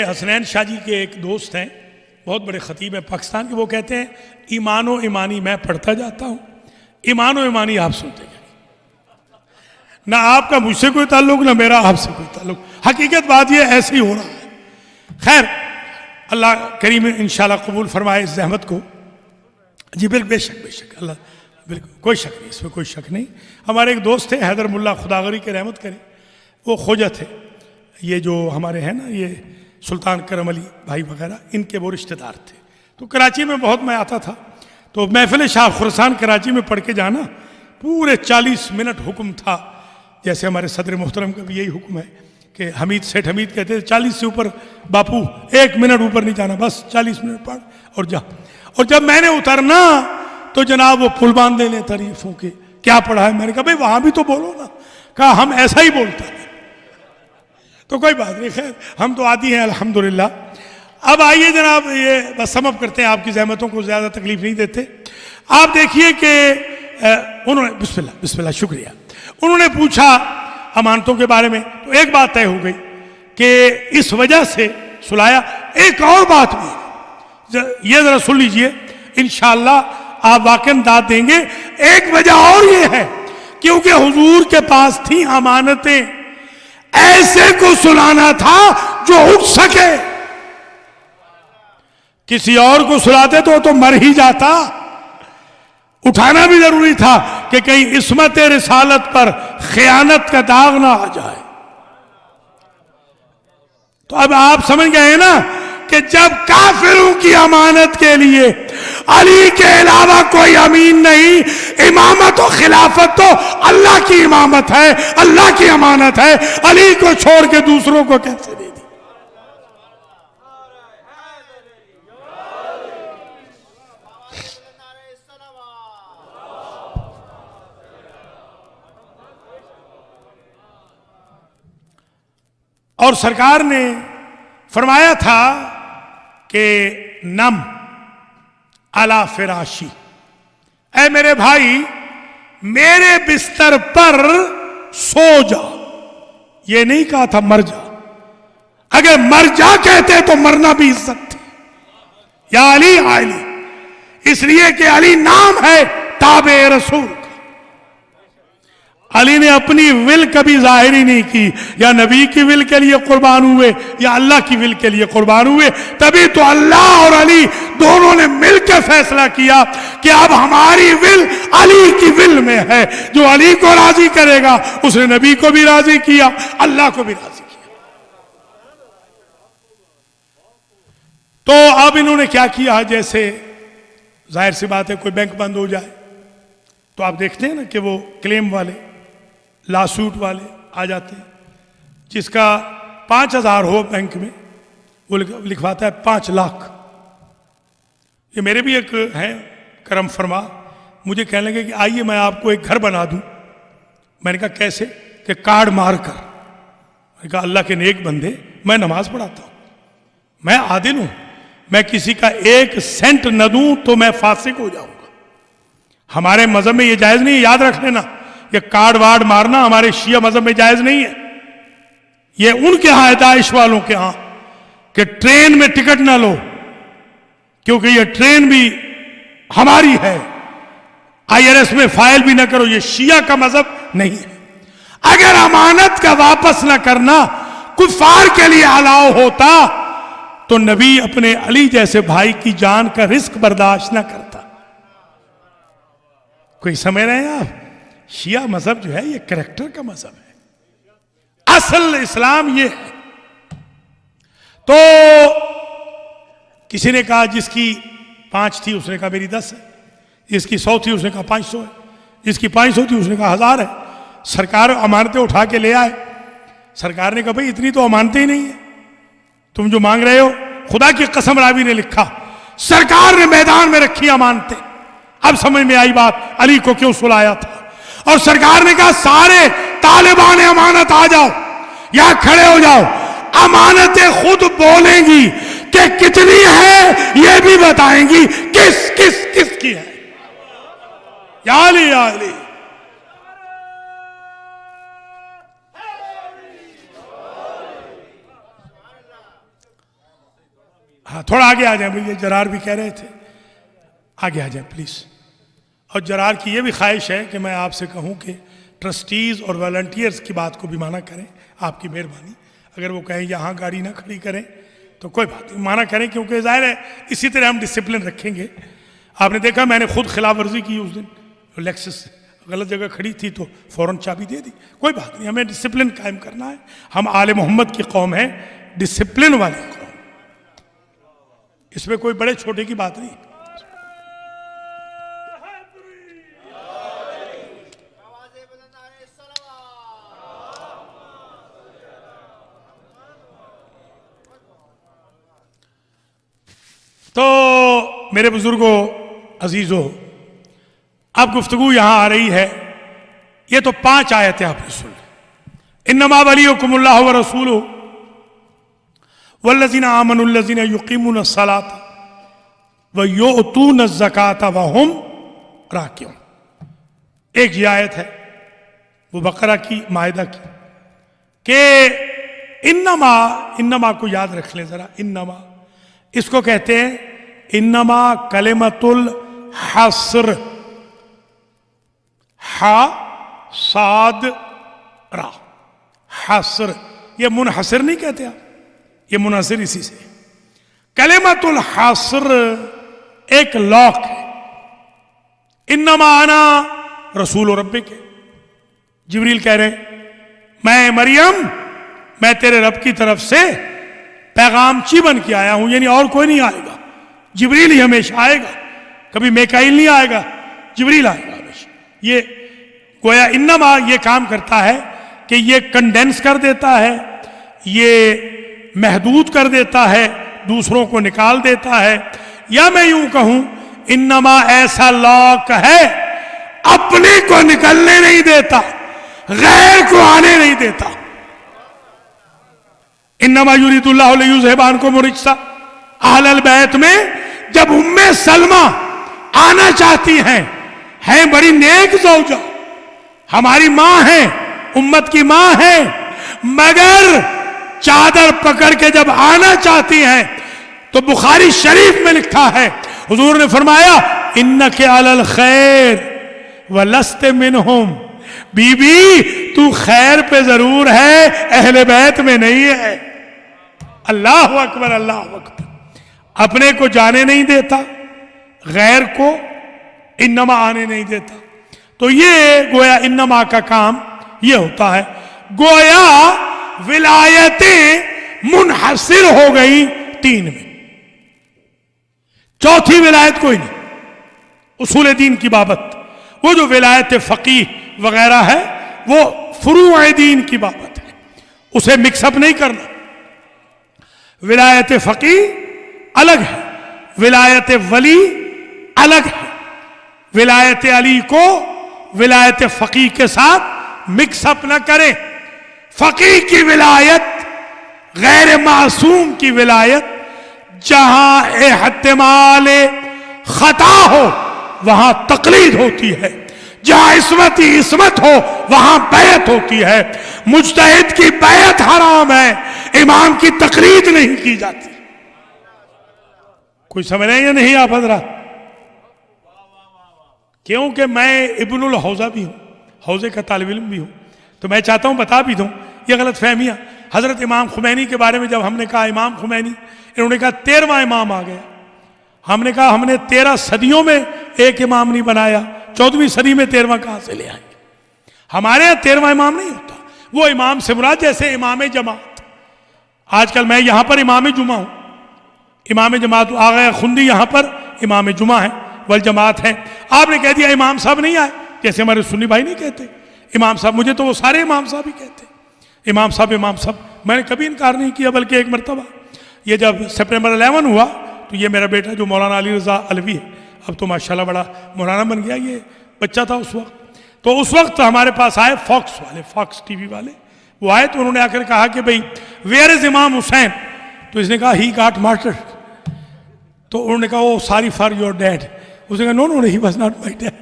حسنین شاہ جی کے ایک دوست ہیں, بہت بڑے خطیب ہیں پاکستان کے, وہ کہتے ہیں ایمان و ایمانی میں پڑھتا جاتا ہوں, ایمان و ایمانی آپ سنتے جائیں. نہ آپ کا مجھ سے کوئی تعلق نہ میرا آپ سے کوئی تعلق. حقیقت بات یہ ایسے ہی ہو رہا ہے. خیر اللہ کریم انشاءاللہ قبول فرمائے اس زحمت کو. جی بالکل بے شک اللہ, بالکل کوئی شک نہیں, اس میں کوئی شک نہیں. ہمارے ایک دوست تھے حیدر ملا خداغری کے رحمت کرے, وہ خوجہ تھے. یہ جو ہمارے ہیں نا یہ سلطان کرم علی بھائی وغیرہ, ان کے وہ رشتہ دار تھے. تو کراچی میں بہت میں آتا تھا, تو محفل شاہ خراسان کراچی میں پڑھ کے جانا, پورے 40 منٹ حکم تھا. جیسے ہمارے صدر محترم کا بھی یہی حکم ہے کہ حمید سیٹھ حمید کہتے تھے 40 سے اوپر باپو 1 منٹ اوپر نہیں جانا, بس 40 منٹ پڑھ اور جا. اور جب میں نے اترنا تو جناب وہ پل باندھ لے تعریفوں کے, کیا پڑھا ہے؟ میں نے کہا بھائی وہاں بھی تو بولو نا. کہا ہم ایسا ہی بولتے ہیں. تو کوئی بات نہیں, خیر ہم تو عادی ہیں الحمدللہ. اب آئیے جناب, یہ بس سم اپ کرتے ہیں, آپ کی زحمتوں کو زیادہ تکلیف نہیں دیتے. آپ دیکھیے کہ انہوں نے بسم اللہ شکریہ, انہوں نے پوچھا امانتوں کے بارے میں, تو ایک بات طے ہو گئی کہ اس وجہ سے سلایا. ایک اور بات بھی یہ ذرا سن لیجئے, انشاءاللہ آپ واقعاً داد دیں گے. ایک وجہ اور یہ ہے کیونکہ حضور کے پاس تھیں امانتیں, ایسے کو سلانا تھا جو اٹھ سکے. کسی اور کو سلاتے تو مر ہی جاتا. اٹھانا بھی ضروری تھا کہ کہیں عصمت رسالت پر خیانت کا داغ نہ آ جائے. تو اب آپ سمجھ گئے نا کہ جب کافروں کی امانت کے لیے علی کے علاوہ کوئی امین نہیں, امامت و خلافت تو اللہ کی امامت ہے, اللہ کی امانت ہے, علی کو چھوڑ کے دوسروں کو کیسے دے دی؟ اور سرکار نے فرمایا تھا کہ نم علی فراشی, اے میرے بھائی میرے بستر پر سو جا. یہ نہیں کہا تھا مر جا, اگر مر جا کہتے تو مرنا بھی عزت تھی. یا علی علی, اس لیے کہ علی نام ہے تابع رسول کا. علی نے اپنی ول کبھی ظاہر ہی نہیں کی, یا نبی کی ول کے لیے قربان ہوئے یا اللہ کی ول کے لیے قربان ہوئے. تبھی تو اللہ اور علی دونوں نے مل کے فیصلہ کیا کہ اب ہماری ول علی کی ول میں ہے. جو علی کو راضی کرے گا اس نے نبی کو بھی راضی کیا, اللہ کو بھی راضی کیا. تو اب انہوں نے کیا کیا, جیسے ظاہر سی بات ہے کوئی بینک بند ہو جائے تو آپ دیکھتے ہیں نا کہ وہ کلیم والے لاسوٹ والے آ جاتے ہیں. جس کا 5,000 ہو بینک میں وہ لکھواتا ہے 5 لاکھ. یہ میرے بھی ایک ہیں کرم فرما, مجھے کہنے لگے کہ آئیے میں آپ کو ایک گھر بنا دوں. میں نے کہا کیسے؟ کہ کارڈ مار کر. میں نے کہا اللہ کے نیک بندے, میں نماز پڑھاتا ہوں, میں عادل ہوں, میں کسی کا 1 سینٹ نہ دوں تو میں فاسق ہو جاؤں گا. ہمارے مذہب میں یہ جائز نہیں ہے, یاد رکھ لینا. یہ کارڈ وارڈ مارنا ہمارے شیعہ مذہب میں جائز نہیں ہے. یہ ان کے ہاں ہے, داعش والوں کے ہاں, کہ ٹرین میں ٹکٹ نہ لو کیونکہ یہ ٹرین بھی ہماری ہے. IRS میں فائل بھی نہ کرو. یہ شیعہ کا مذہب نہیں ہے۔ اگر امانت کا واپس نہ کرنا کفار کے لیے الاؤ ہوتا تو نبی اپنے علی جیسے بھائی کی جان کا رزق برداشت نہ کرتا۔ کوئی سمجھ رہے ہیں آپ؟ شیعہ مذہب جو ہے یہ کریکٹر کا مذہب ہے، اصل اسلام یہ ہے۔ تو کسی نے کہا جس کی 5 تھی اس نے کہا میری 10 ہے، جس کی 100 تھی اس نے کہا 500 ہے، جس کی 500 تھی اس نے کہا 1000 ہے۔ سرکار امانتیں اٹھا کے لے آئے، سرکار نے کہا بھئی اتنی تو امانتیں ہی نہیں ہیں تم جو مانگ رہے ہو۔ خدا کی قسم راوی نے لکھا سرکار نے میدان میں رکھی امانتیں۔ اب سمجھ میں آئی بات علی کو کیوں سلایا تھا، اور سرکار نے کہا سارے طالبان امانت آ جاؤ یا کھڑے ہو جاؤ، امانتیں خود بولیں گی کہ کتنی ہے، یہ بھی بتائیں گی کس کس کس کی ہے۔ یا علی یا علی۔ ہاں تھوڑا آگے آ جائیں بھئی، جرار بھی کہہ رہے تھے آگے آ جائیں پلیز۔ اور جرار کی یہ بھی خواہش ہے کہ میں آپ سے کہوں کہ ٹرسٹیز اور والنٹیئرز کی بات کو بھی منع کریں، آپ کی مہربانی۔ اگر وہ کہیں یہاں گاڑی نہ کھڑی کریں تو کوئی بات نہیں، منع کریں، کیونکہ ظاہر ہے اسی طرح ہم ڈسپلن رکھیں گے۔ آپ نے دیکھا میں نے خود خلاف ورزی کی اس دن، لیکسس غلط جگہ کھڑی تھی تو فوراً چابی دے دی۔ کوئی بات نہیں، ہمیں ڈسپلن قائم کرنا ہے، ہم آل محمد کی قوم ہے، ڈسپلن والی قوم، اس میں کوئی بڑے چھوٹے کی بات نہیں۔ تو میرے بزرگوں عزیزوں، اب گفتگو یہاں آ رہی ہے، یہ تو 5 آیتیں آپ نے سن لی۔ انما ولیکم اللہ ورسولہ والذین آمنوا الذین یقیمون الصلاۃ ویؤتون الزکاۃ وہم راکعون۔ ایک یہ آیت ہے وہ بقرہ کی، مائدہ کی، کہ انما کو یاد رکھ لیں ذرا۔ انما اس کو کہتے ہیں انما کلمۃ الحصر، ہا صاد را، حصر، یہ منحصر نہیں کہتے آپ، یہ منحصر اسی سے۔ کلمۃ الحصر ایک لاک ہے۔ انما انا رسول ربک، جبریل کہہ رہے ہیں میں مریم، میں تیرے رب کی طرف سے پیغامچی بن کے آیا ہوں، یعنی اور کوئی نہیں آئے گا، جبریل ہی ہمیشہ آئے گا، کبھی میکائیل نہیں آئے گا، جبریل آئے گا ہمیشہ۔ یہ گویا انما یہ کام کرتا ہے کہ یہ کنڈینس کر دیتا ہے، یہ محدود کر دیتا ہے، دوسروں کو نکال دیتا ہے، یا میں یوں کہوں انما ایسا لاک ہے اپنے کو نکلنے نہیں دیتا، غیر کو آنے نہیں دیتا۔ انما یرید اللہ لیذھب عنکم الرجس اہل البیت میں جب ام سلمہ آنا چاہتی ہیں بڑی نیک زوجہ، ہماری ماں ہیں، امت کی ماں ہیں، مگر چادر پکڑ کے جب آنا چاہتی ہیں تو بخاری شریف میں لکھا ہے حضور نے فرمایا انک علی الخیر ولست منہم، بی بی تو خیر پہ ضرور ہے، اہل بیت میں نہیں ہے۔ اللہ اکبر اللہ اکبر۔ اپنے کو جانے نہیں دیتا، غیر کو انما آنے نہیں دیتا۔ تو یہ گویا انما کا کام یہ ہوتا ہے، گویا ولایتیں منحصر ہو گئی 3 میں، چوتھی ولایت کوئی نہیں۔ اصول دین کی بابت وہ جو ولایت فقیہ وغیرہ ہے وہ فروع دین کی بابت ہے، اسے مکس اپ نہیں کرنا۔ ولایت فقیہ الگ ہے، ولایت ولی الگ ہے۔ ولایت علی کو ولایت فقیہ کے ساتھ مکس اپ نہ کریں۔ فقیہ کی ولایت غیر معصوم کی ولایت، جہاں احتمال خطا ہو وہاں تقلید ہوتی ہے، جہاں عصمت ہی عصمت ہو وہاں بیعت ہوتی ہے۔ مجتہد کی بیعت حرام ہے، امام کی تقلید نہیں کی جاتی۔ کوئی سمجھ رہے ہیں یا نہیں آپ حضرات؟ کیونکہ میں ابن الحوزہ بھی ہوں، حوزے کا طالب علم بھی ہوں، تو میں چاہتا ہوں بتا بھی دوں یہ غلط فہمیاں. حضرت امام خمینی کے بارے میں جب ہم نے کہا امام خمینی، انہوں نے کہا 13واں امام آ گیا. ہم نے کہا ہم نے 13 صدیوں میں ایک امام نہیں بنایا، 14ویں صدی میں 13واں کہاں سے لے آئیں گے؟ ہمارے یہاں 13واں امام نہیں ہوتا. وہ امام سے مراد جیسے امام جماعت. آج کل میں یہاں پر امام جمعہ ہوں، امام جماعت آغا خندی یہاں پر امام جمعہ ہیں والجماعت ہیں. آپ نے کہہ دیا امام صاحب نہیں آئے، جیسے ہمارے سنی بھائی نہیں کہتے امام صاحب. مجھے تو وہ سارے امام صاحب ہی کہتے امام صاحب امام صاحب. میں نے کبھی انکار نہیں کیا، بلکہ ایک مرتبہ یہ جب سپٹمبر 11 ہوا تو یہ میرا بیٹا جو مولانا علی رضا علوی ہے، اب تو ماشاءاللہ بڑا مولانا بن گیا، یہ بچہ تھا اس وقت. تو اس وقت ہمارے پاس آئے فاکس والے، فاکس ٹی وی والے. وہ آئے تو انہوں نے آ کر کہا کہ بھئی ویئر از امام حسین؟ تو اس نے کہا ہی گاٹ مارٹرڈ. تو انہوں نے کہا او ساری فار یور ڈیڈ. اس نے کہا no he was not my dad.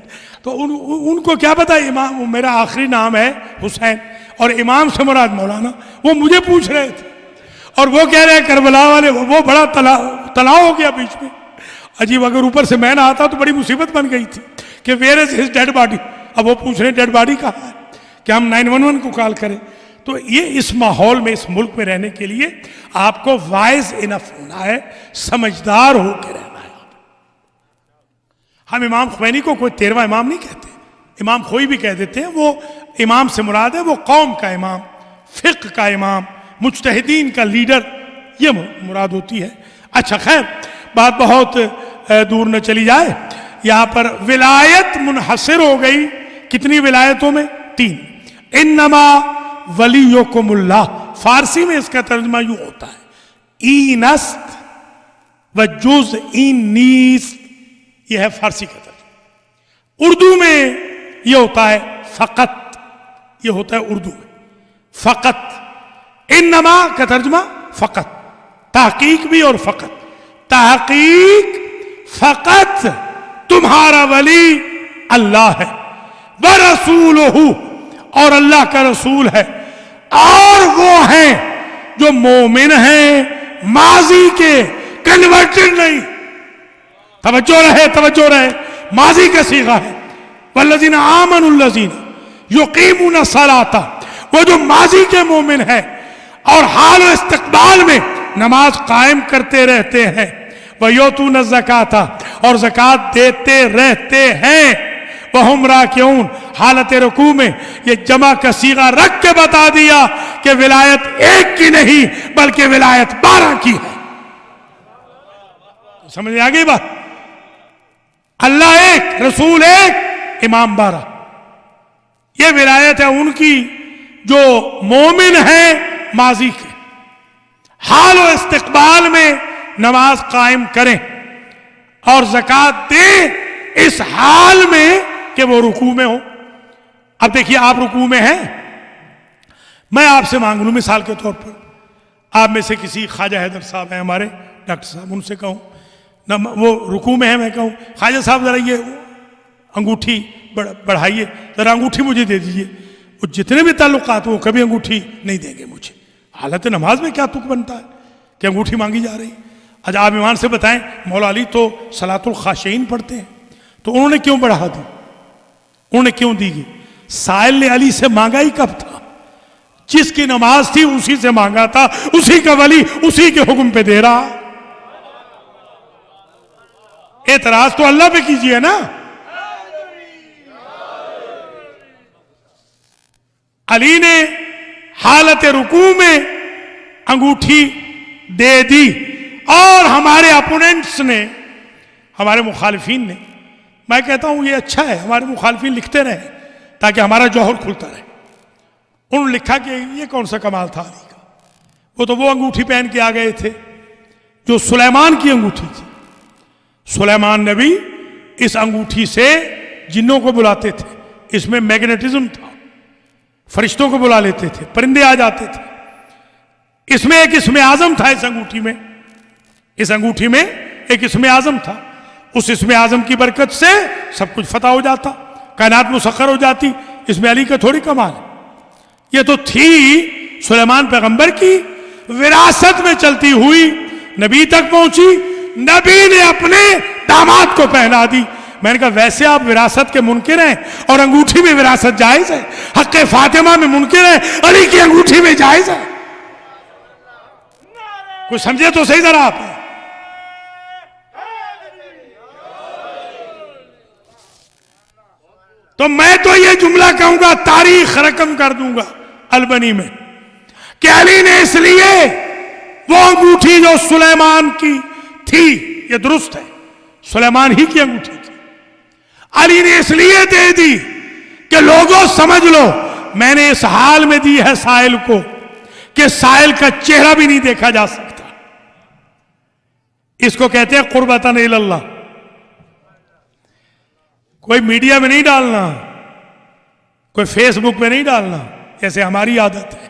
تو ان کو کیا پتا امام میرا آخری نام ہے حسین اور امام سے مراد مولانا. وہ مجھے پوچھ رہے تھے اور وہ کہہ رہے ہیں کربلا والے. وہ بڑا تناؤ ہو گیا بیچ میں عجیب. اگر اوپر سے میں نہ آتا تو بڑی مصیبت بن گئی تھی کہ where is his dead body. اب وہ پوچھ رہے ہیں ڈیڈ باڈی کہاں ہے کہ ہم 911 کو کال کریں. تو یہ اس ماحول میں اس ملک میں رہنے کے لیے آپ کو وائز انف ہونا ہے، سمجھدار ہو کے رہنا ہے. ہم امام خمینی کو کوئی 13واں امام نہیں کہتے، امام کوئی بھی کہہ دیتے ہیں. وہ امام سے مراد ہے وہ قوم کا امام، فقہ کا امام، مجتہدین کا لیڈر، یہ مراد ہوتی ہے. اچھا خیر، بات بہت دور نہ چلی جائے. یہاں پر ولایت منحصر ہو گئی کتنی ولایتوں میں؟ 3. انما ولیکم اللہ. فارسی میں اس کا ترجمہ یوں ہوتا ہے اینست و جز این نیست. یہ ہے فارسی کا ترجمہ. اردو میں یہ ہوتا ہے فقط. یہ ہوتا ہے اردو میں فقط. انما کا ترجمہ فقط، تحقیق بھی اور فقط. تحقیق فقط تمہارا ولی اللہ ہے، وَرَسُولُهُ اور اللہ کا رسول ہے، اور وہ ہیں جو مومن ہیں ماضی کے، کنورٹڈ نہیں. توجہ رہے ماضی کا صیغہ ہے. وَالَّذِينَ آمَنُوا الَّذِينَ يُقِيمُونَ الصَّلَاةَ. وہ جو ماضی کے مومن ہیں اور حال و استقبال میں نماز قائم کرتے رہتے ہیں. وَيُؤْتُونَ الزَّكَاةَ اور زکوٰۃ دیتے رہتے ہیں. وَهُمْ رَاكِعُونَ حالت رکوع میں. یہ جمع کا صیغہ رکھ کے بتا دیا کہ ولایت ایک کی نہیں بلکہ ولایت 12 کی ہے. سمجھ میں آ گئی بات؟ اللہ ایک، رسول ایک، امام 12. یہ ولایت ہے ان کی جو مومن ہیں ماضی کے، حال و استقبال میں نماز قائم کریں اور زکوٰۃ دیں اس حال میں کہ وہ رکوع میں ہو. اب دیکھیے آپ رکوع میں ہیں، میں آپ سے مانگ لوں مثال کے طور پر، آپ میں سے کسی خواجہ حیدر صاحب ہیں ہمارے ڈاکٹر صاحب، ان سے کہوں نہ وہ رکوع میں ہیں، میں کہوں خواجہ صاحب ذرا یہ انگوٹھی بڑھائیے، ذرا انگوٹھی مجھے دے دیجئے. وہ جتنے بھی تعلقات وہ کبھی انگوٹھی نہیں دیں گے مجھے. حالت نماز میں کیا تک بنتا ہے کہ انگوٹھی مانگی جا رہی. اچھا آپ ایمان سے بتائیں مولا علی تو صلاۃ الخاشعین پڑھتے ہیں، تو انہوں نے کیوں بڑھا دی؟ انہوں نے کیوں دی گئی؟ سائل نے علی سے مانگا ہی کب تھا؟ جس کی نماز تھی اسی سے مانگا تھا، اسی کا ولی اسی کے حکم پہ دے رہا. اعتراض تو اللہ پہ کیجئے نا. علی نے حالت رکوع میں انگوٹھی دے دی اور ہمارے اپوننٹس نے، ہمارے مخالفین نے، میں کہتا ہوں یہ اچھا ہے ہمارے مخالفین لکھتے رہے تاکہ ہمارا جوہر کھلتا رہے. انہوں نے لکھا کہ یہ کون سا کمال تھا علی کا، وہ تو وہ انگوٹھی پہن کے آ گئے تھے جو سلیمان کی انگوٹھی تھی. سلیمان نبی اس انگوٹھی سے جنوں کو بلاتے تھے، اس میں میگنیٹزم تھا، فرشتوں کو بلا لیتے تھے، پرندے آ جاتے تھے. اس میں ایک اسم اعظم تھا. اس انگوٹھی میں ایک اسم اعظم تھا. اس اسم اعظم کی برکت سے سب کچھ فتح ہو جاتا، کائنات مسخر ہو جاتی. اس میں علی کا تھوڑی کمال ہے. یہ تو تھی سلیمان پیغمبر کی وراثت میں چلتی ہوئی، نبی تک پہنچی، نبی نے اپنے داماد کو پہنا دی. میں نے کہا ویسے آپ وراثت کے منکر ہیں اور انگوٹھی میں وراثت جائز ہے، حق فاطمہ میں منکر ہیں، علی کی انگوٹھی میں جائز ہے؟ کچھ سمجھے تو صحیح ذرا آپ۔ تو میں تو یہ جملہ کہوں گا، تاریخ رقم کر دوں گا البنی میں، کہ علی نے اس لیے وہ انگوٹھی جو سلیمان کی تھی، یہ درست ہے سلیمان ہی کی انگوٹھی تھی، علی نے اس لیے دے دی کہ لوگوں سمجھ لو میں نے اس حال میں دی ہے سائل کو کہ سائل کا چہرہ بھی نہیں دیکھا جا سکتا۔ اس کو کہتے ہیں قربتاً الی اللہ۔ کوئی میڈیا میں نہیں ڈالنا، کوئی فیس بک پہ نہیں ڈالنا، جیسے ہماری عادت ہے،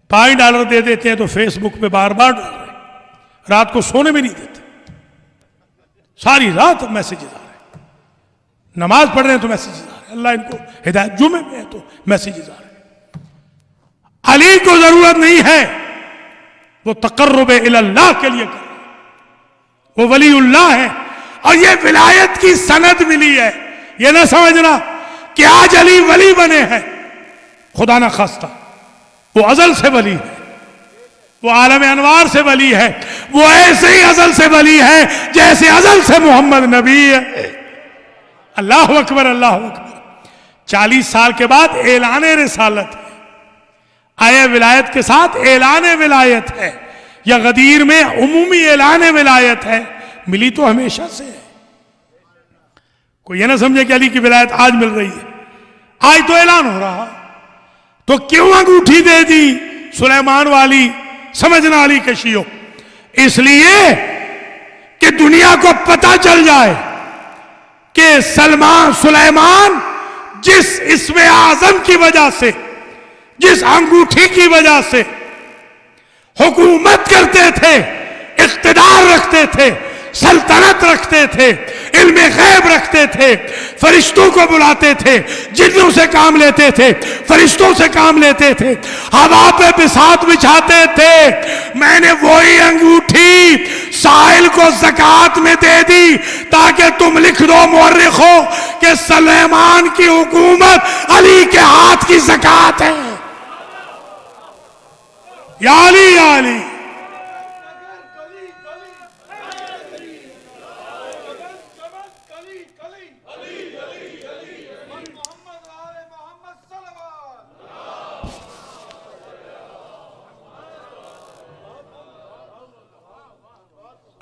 $5 دے دیتے ہیں تو فیس بک پہ بار بار ڈال رہے ہیں، رات کو سونے میں نہیں دیتے، ساری رات میسیجز آ رہے ہیں، نماز پڑھ رہے ہیں تو میسیجز آ رہے ہیں، اللہ ان کو ہدایت، جمعے میں ہے تو میسیجز آ رہے ہیں۔ علی کو ضرورت نہیں ہے، وہ تقرب الی اللہ کے لیے کر رہے ہیں، وہ ولی اللہ ہے، اور یہ ولایت کی سند ملی ہے۔ یہ نہ سمجھنا کہ آج علی ولی بنے ہیں، خدا نہ خواستہ، وہ ازل سے ولی ہے، وہ عالم انوار سے ولی ہے، وہ ایسے ہی ازل سے ولی ہے جیسے ازل سے محمد نبی ہے۔ اللہ اکبر، اللہ اکبر۔ 40 سال کے بعد اعلان رسالت ہے، آئے ولایت کے ساتھ اعلان ولایت ہے، یا غدیر میں عمومی اعلان ولایت ہے، ملی تو ہمیشہ سے ہے۔ کوئی یہ نہ سمجھے کہ علی کی ولایت آج مل رہی ہے، آج تو اعلان ہو رہا، تو کیوں انگوٹھی دے دی سلیمان والی؟ سمجھنا علی کے شیعوں، اس لیے کہ دنیا کو پتہ چل جائے کہ سلیمان جس اسم اعظم کی وجہ سے، جس انگوٹھی کی وجہ سے حکومت کرتے تھے، اقتدار رکھتے تھے، سلطنت رکھتے تھے، علم غیب رکھتے تھے، فرشتوں کو بلاتے تھے، جنوں سے کام لیتے تھے، فرشتوں سے کام لیتے تھے، ہوا پہ بساط بچھاتے تھے، میں نے وہی انگوٹھی سائل کو زکوٰۃ میں دے دی تاکہ تم لکھ دو مورخو کہ سلیمان کی حکومت علی کے ہاتھ کی زکوٰۃ ہے۔ یا علی، یا علی۔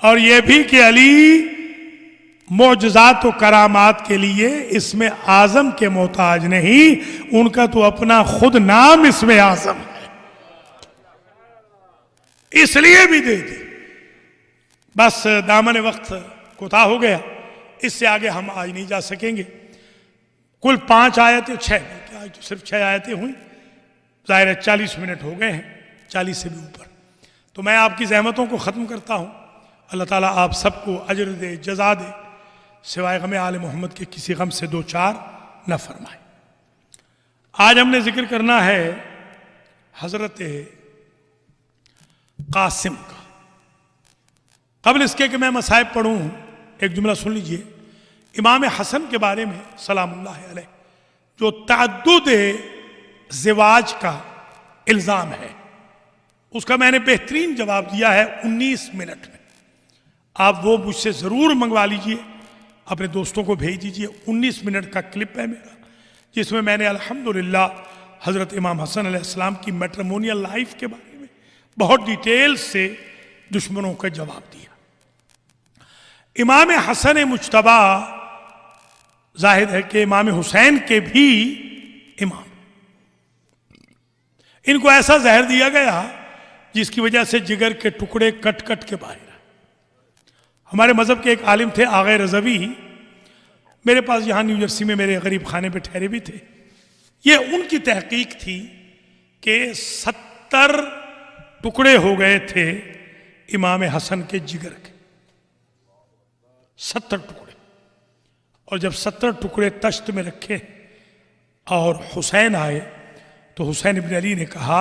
اور یہ بھی کہ علی معجزات و کرامات کے لیے اسم اعظم کے محتاج نہیں، ان کا تو اپنا خود نام اسم اعظم ہے، اس لیے بھی دے دی۔ بس دامن وقت کوتاہ ہو گیا، اس سے آگے ہم آج نہیں جا سکیں گے۔ کل 5 آیتیں، 6 بلکہ آج تو صرف 6 آیتیں ہوئیں، ظاہر ہے 40 منٹ ہو گئے ہیں، 40 سے بھی اوپر، تو میں آپ کی زحمتوں کو ختم کرتا ہوں۔ اللہ تعالیٰ آپ سب کو اجر دے، جزا دے، سوائے غم آل محمد کے کسی غم سے 2 4 نہ فرمائے۔ آج ہم نے ذکر کرنا ہے حضرت قاسم کا۔ قبل اس کے کہ میں مصائب پڑھوں، ایک جملہ سن لیجئے۔ امام حسن کے بارے میں سلام اللہ علیہ جو تعدد زواج کا الزام ہے، اس کا میں نے بہترین جواب دیا ہے 19 منٹ میں۔ آپ وہ مجھ سے ضرور منگوا لیجئے، اپنے دوستوں کو بھیج دیجئے۔ 19 منٹ کا کلپ ہے میرا، جس میں نے الحمدللہ حضرت امام حسن علیہ السلام کی میٹرمونیل لائف کے بارے میں بہت ڈیٹیل سے دشمنوں کا جواب دیا۔ امام حسن مجتبی ظاہر ہے کہ امام حسین کے بھی امام، ان کو ایسا زہر دیا گیا جس کی وجہ سے جگر کے ٹکڑے کٹ کٹ کے باہر۔ ہمارے مذہب کے ایک عالم تھے آغا رضوی، میرے پاس یہاں نیو جرسی میں میرے غریب خانے پہ ٹھہرے بھی تھے۔ یہ ان کی تحقیق تھی کہ 70 ٹکڑے ہو گئے تھے امام حسن کے جگر کے، 70 ٹکڑے، اور جب 70 ٹکڑے تشت میں رکھے اور حسین آئے تو حسین ابن علی نے کہا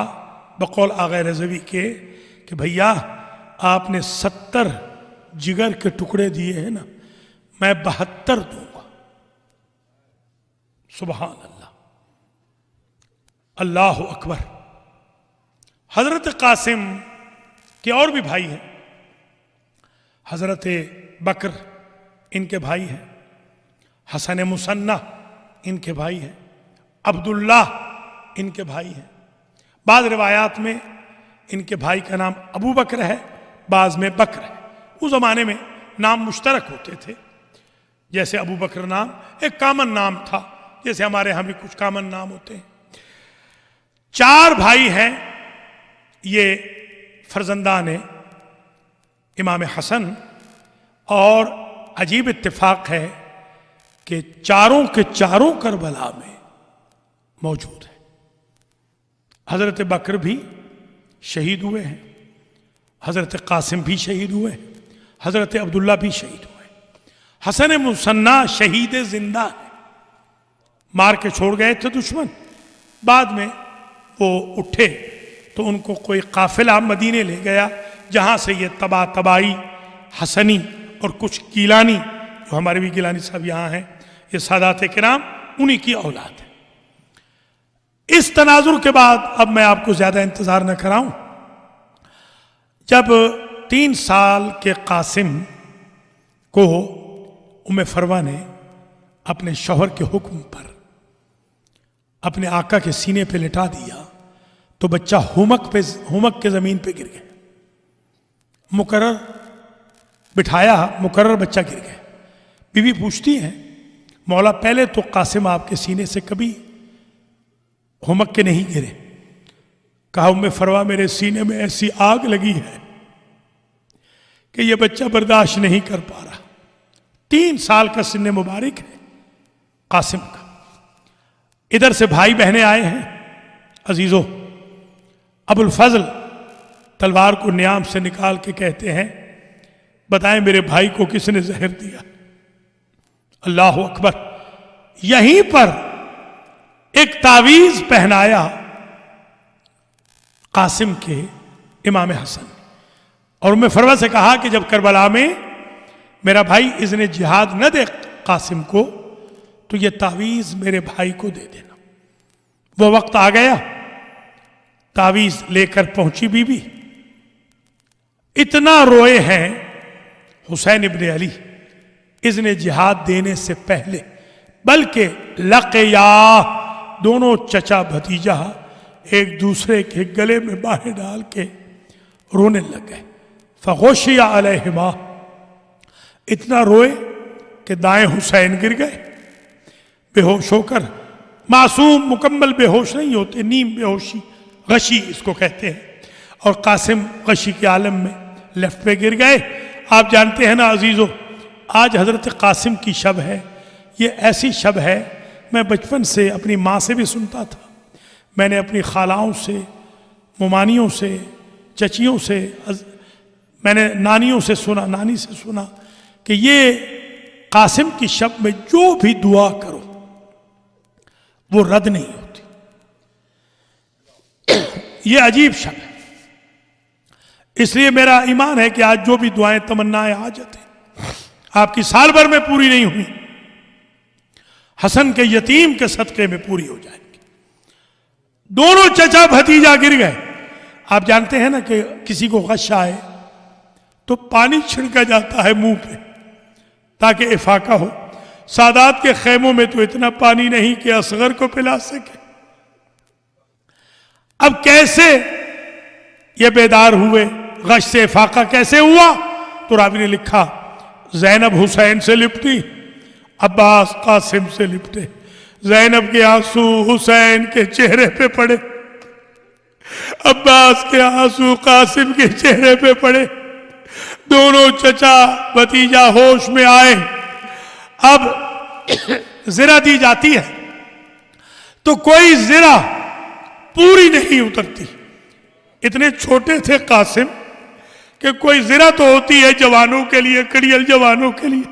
بقول آغا رضوی کے کہ بھیا آپ نے 70 جگر کے ٹکڑے دیے ہیں نا، میں 72 دوں گا۔ سبحان اللہ، اللہ اکبر۔ حضرت قاسم کے اور بھی بھائی ہیں، حضرت بکر ان کے بھائی ہیں، حسن مثنی ان کے بھائی ہیں، عبداللہ ان کے بھائی ہیں۔ بعض روایات میں ان کے بھائی کا نام ابو بکر ہے، بعض میں بکر ہے۔ اس زمانے میں نام مشترک ہوتے تھے، جیسے ابو بکر نام ایک کامن نام تھا، جیسے ہمارے ہاں بھی کچھ کامن نام ہوتے ہیں۔ 4 بھائی ہیں یہ فرزندان امام حسن، اور عجیب اتفاق ہے کہ چاروں کے چاروں کربلا میں موجود ہیں۔ حضرت بکر بھی شہید ہوئے ہیں، حضرت قاسم بھی شہید ہوئے ہیں، حضرت عبداللہ بھی شہید ہوئے ہیں۔ حسن مثنی شہید زندہ ہے، مار کے چھوڑ گئے تھے دشمن، بعد میں وہ اٹھے تو ان کو کوئی قافلہ مدینے لے گیا، جہاں سے یہ تبائی حسنی اور کچھ گیلانی، جو ہمارے بھی گیلانی صاحب یہاں ہیں، یہ سادات کرام انہی کی اولاد ہے۔ اس تناظر کے بعد اب میں آپ کو زیادہ انتظار نہ کراؤں، جب 3 سال کے قاسم کو ام فروا نے اپنے شوہر کے حکم پر اپنے آقا کے سینے پہ لٹا دیا تو بچہ ہومک کے زمین پہ گر گیا، مقرر بٹھایا، مقرر بچہ گر گیا۔ بی بی پوچھتی ہیں مولا پہلے تو قاسم آپ کے سینے سے کبھی ہومک کے نہیں گرے۔ کہا ام فروا میرے سینے میں ایسی آگ لگی ہے کہ یہ بچہ برداشت نہیں کر پا رہا۔ 3 سال کا سن مبارک ہے قاسم کا۔ ادھر سے بھائی بہنیں آئے ہیں، عزیزو ابو الفضل تلوار کو نیام سے نکال کے کہتے ہیں بتائیں میرے بھائی کو کس نے زہر دیا؟ اللہ اکبر۔ یہیں پر ایک تعویذ پہنایا قاسم کے امام حسن، اور ام فروا سے کہا کہ جب کربلا میں میرا بھائی اذن جہاد نہ دے قاسم کو تو یہ تعویذ میرے بھائی کو دے دینا۔ وہ وقت آ گیا، تعویذ لے کر پہنچی بی بی، اتنا روئے ہیں حسین ابن علی اذن جہاد دینے سے پہلے، بلکہ لقیا دونوں چچا بھتیجا ایک دوسرے کے گلے میں باہیں ڈال کے رونے لگ گئے۔ فغشی علیہما، اتنا روئے کہ دائیں حسین گر گئے بے ہوش ہو کر۔ معصوم مکمل بے ہوش نہیں ہوتے، نیم بے ہوشی، غشی اس کو کہتے ہیں، اور قاسم غشی کے عالم میں لیفٹ پہ گر گئے۔ آپ جانتے ہیں نا عزیزو، آج حضرت قاسم کی شب ہے، یہ ایسی شب ہے میں بچپن سے اپنی ماں سے بھی سنتا تھا، میں نے اپنی خالاؤں سے، ممانیوں سے، چچیوں سے، میں نے نانیوں سے سنا، نانی سے سنا کہ یہ قاسم کی شب میں جو بھی دعا کرو وہ رد نہیں ہوتی۔ یہ عجیب شب ہے، اس لیے میرا ایمان ہے کہ آج جو بھی دعائیں تمنائیں حاجت ہیں آپ کی سال بھر میں پوری نہیں ہوئی، حسن کے یتیم کے صدقے میں پوری ہو جائیں گی۔ دونوں چچا بھتیجا گر گئے۔ آپ جانتے ہیں نا کہ کسی کو غش آئے تو پانی چھڑکا جاتا ہے منہ پہ تاکہ افاقہ ہو۔ سادات کے خیموں میں تو اتنا پانی نہیں کہ اصغر کو پلا سکے۔ اب کیسے یہ بیدار ہوئے، غش سے افاقہ کیسے ہوا؟ تو راوی نے لکھا زینب حسین سے لپٹی، عباس قاسم سے لپٹے، زینب کے آنسو حسین کے چہرے پہ پڑے، عباس کے آنسو قاسم کے چہرے پہ پڑے، دونوں چچا بھتیجا ہوش میں آئے۔ اب زرہ دی جاتی ہے تو کوئی زرہ پوری نہیں اترتی، اتنے چھوٹے تھے قاسم کہ کوئی زرہ تو ہوتی ہے جوانوں کے لیے، کڑیل جوانوں کے لیے،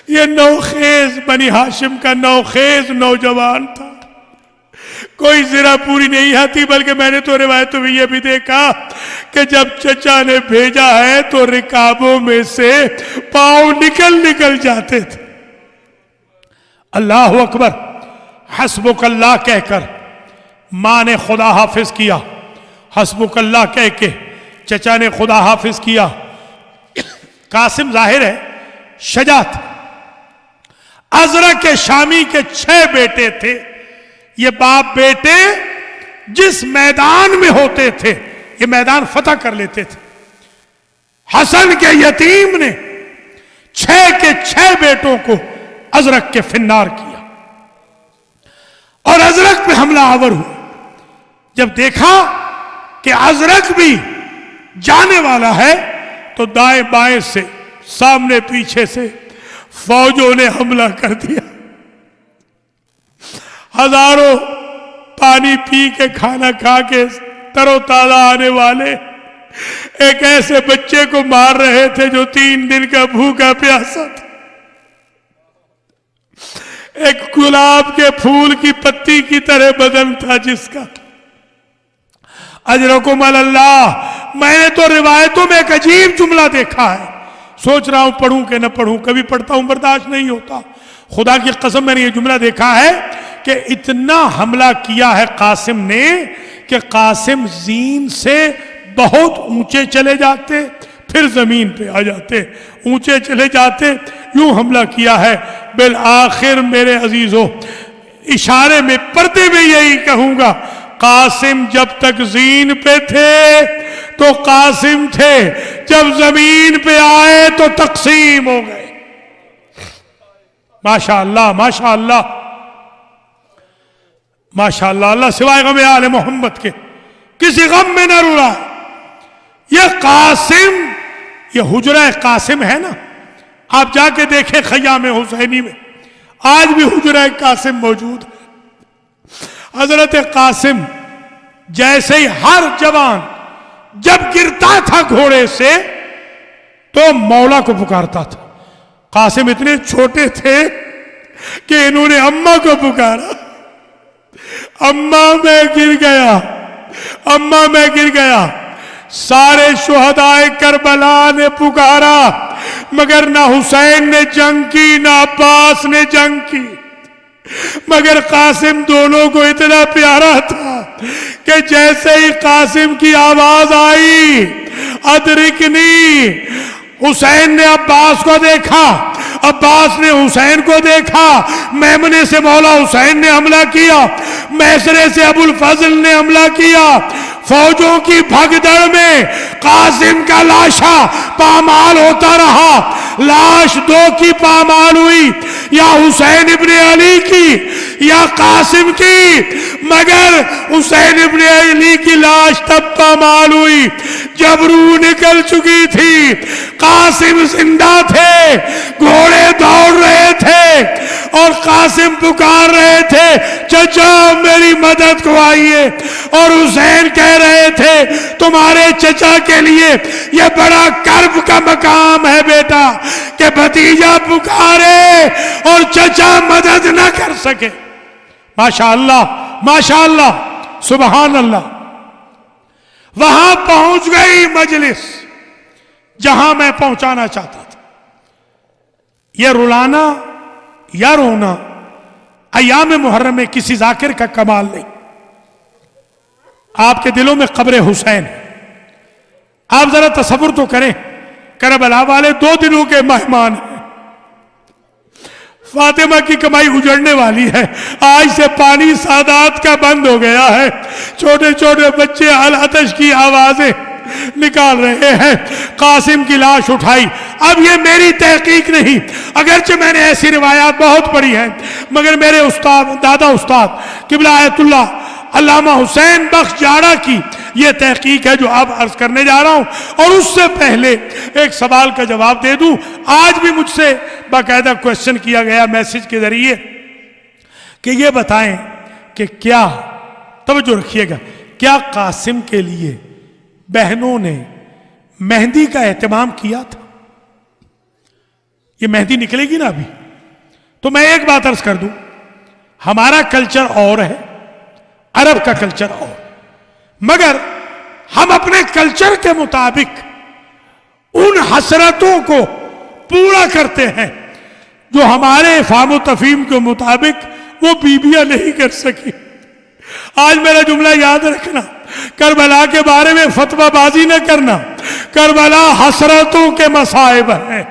یہ نوخیز بنی ہاشم کا نوخیز نوجوان تھا، کوئی ذرا پوری نہیں آتی، بلکہ میں نے تو روایتوں میں یہ بھی دیکھا کہ جب چچا نے بھیجا ہے تو رکابوں میں سے پاؤں نکل جاتے تھے۔ اللہ اکبر، حسبک اللہ کہہ کر ماں نے خدا حافظ کیا، حسبک اللہ کہہ کے چچا نے خدا حافظ کیا۔ قاسم ظاہر ہے شجاعت، ازرق شامی کے 6 بیٹے تھے۔ یہ باپ بیٹے جس میدان میں ہوتے تھے یہ میدان فتح کر لیتے تھے۔ حسن کے یتیم نے 6 کے 6 بیٹوں کو ازرق کے فنار کیا اور ازرق پہ حملہ آور ہوا۔ جب دیکھا کہ ازرق بھی جانے والا ہے تو دائیں بائیں سے، سامنے پیچھے سے فوجوں نے حملہ کر دیا۔ ہزاروں پانی پی کے کھانا کھا کے تر و تازہ آنے والے ایک ایسے بچے کو مار رہے تھے جو 3 دن کا بھوکا پیاسا تھا، ایک گلاب کے پھول کی پتی کی طرح بدن تھا جس کا۔ اجرکم اللہ، میں نے تو روایتوں میں ایک عجیب جملہ دیکھا ہے، سوچ رہا ہوں پڑھوں کہ نہ پڑھوں، کبھی پڑھتا ہوں برداشت نہیں ہوتا۔ خدا کی قسم میں نے یہ جملہ دیکھا ہے کہ اتنا حملہ کیا ہے قاسم نے کہ قاسم زین سے بہت اونچے چلے جاتے، پھر زمین پہ آ جاتے، اونچے چلے جاتے، یوں حملہ کیا ہے۔ بالآخر میرے عزیزو، اشارے میں پردے میں یہی کہوں گا، قاسم جب تک زین پہ تھے تو قاسم تھے، جب زمین پہ آئے تو تقسیم ہو گئے۔ ماشاءاللہ ماشاءاللہ ماشاءاللہ، اللہ سوائے غم آل محمد کے کسی غم میں نہ رو رہا ہے۔ یہ قاسم، یہ حجرہ قاسم ہے نا، آپ جا کے دیکھیں خیام حسینی میں آج بھی حجرہ قاسم موجود ہے۔ حضرت قاسم جیسے ہی ہر جوان جب گرتا تھا گھوڑے سے تو مولا کو پکارتا تھا۔ قاسم اتنے چھوٹے تھے کہ انہوں نے اماں کو پکارا، اماں میں گر گیا، اماں میں گر گیا۔ سارے شہدائے کربلا نے پکارا، مگر نہ حسین نے جنگ کی نہ عباس نے جنگ کی، مگر قاسم دونوں کو اتنا پیارا تھا کہ جیسے ہی قاسم کی آواز آئی ادرکنی، حسین نے عباس کو دیکھا، عباس نے حسین کو دیکھا، میمنے سے مولا حسین نے حملہ کیا، میسرے سے ابو الفضل نے حملہ کیا۔ فوجوں کی بھگدڑ میں قاسم کا لاشا پامال ہوتا رہا، لاش 2 کی پامال ہوئی، یا حسین ابن علی کی یا قاسم کی، مگر حسین ابن علی کی لاش تب پامال ہوئی جب روح نکل چکی تھی۔ قاسم زندہ تھے، گھوڑے دوڑ رہے تھے اور قاسم پکار رہے تھے چچا میری مدد کو آئیے، اور حسین کہہ رہے تھے تمہارے چچا کے لیے یہ بڑا کرب کا مقام ہے بیٹا کہ بھتیجا پکارے اور چچا مدد نہ کر سکے۔ ماشاءاللہ ماشاءاللہ سبحان اللہ۔ وہاں پہنچ گئی مجلس جہاں میں پہنچانا چاہتا تھا۔ یہ رلانا یا رونا ایام محرم میں کسی ذاکر کا کمال نہیں۔ آپ کے دلوں میں قبر حسین ہے، آپ ذرا تصور تو کریں، کربلا والے 2 دنوں کے مہمان ہیں، فاطمہ کی کمائی اجڑنے والی ہے، آج سے پانی سادات کا بند ہو گیا ہے، چھوٹے چھوٹے بچے آتش کی آوازیں نکال رہے ہیں۔ قاسم کی لاش اٹھائی۔ اب یہ میری تحقیق نہیں، اگرچہ میں نے ایسی روایات بہت پڑھی ہیں، مگر میرے استاد دادا استاد قبلہ آیت اللہ علامہ حسین بخش جاڑا کی یہ تحقیق ہے جو آپ عرض کرنے جا رہا ہوں۔ اور اس سے پہلے ایک سوال کا جواب دے دوں، آج بھی مجھ سے باقاعدہ کوشچن کیا گیا میسج کے ذریعے کہ یہ بتائیں کہ کیا، توجہ رکھیے گا، کیا قاسم کے لیے بہنوں نے مہندی کا اہتمام کیا تھا؟ یہ مہندی نکلے گی نا ابھی، تو میں ایک بات عرض کر دوں، ہمارا کلچر اور ہے عرب کا کلچر اور، مگر ہم اپنے کلچر کے مطابق ان حسرتوں کو پورا کرتے ہیں جو ہمارے فہم و تفہیم کے مطابق وہ بیویاں نہیں کر سکی۔ آج میرا جملہ یاد رکھنا، کربلا کے بارے میں فتویٰ بازی نہ کرنا، کربلا حسرتوں کے مصائب ہیں۔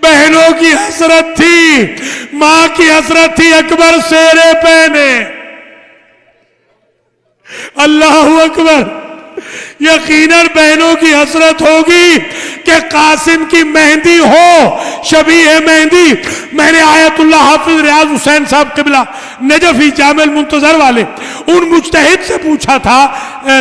بہنوں کی حسرت تھی، ماں کی حسرت تھی اکبر سیرے پہنے۔ اللہ اکبر، یقیناً بہنوں کی حسرت ہوگی کہ قاسم کی مہندی ہو، شبیہ مہندی۔ میں نے آیت اللہ حافظ ریاض حسین صاحب قبلہ نجفی جامع المنتظر والے ان مجتہد سے پوچھا تھا،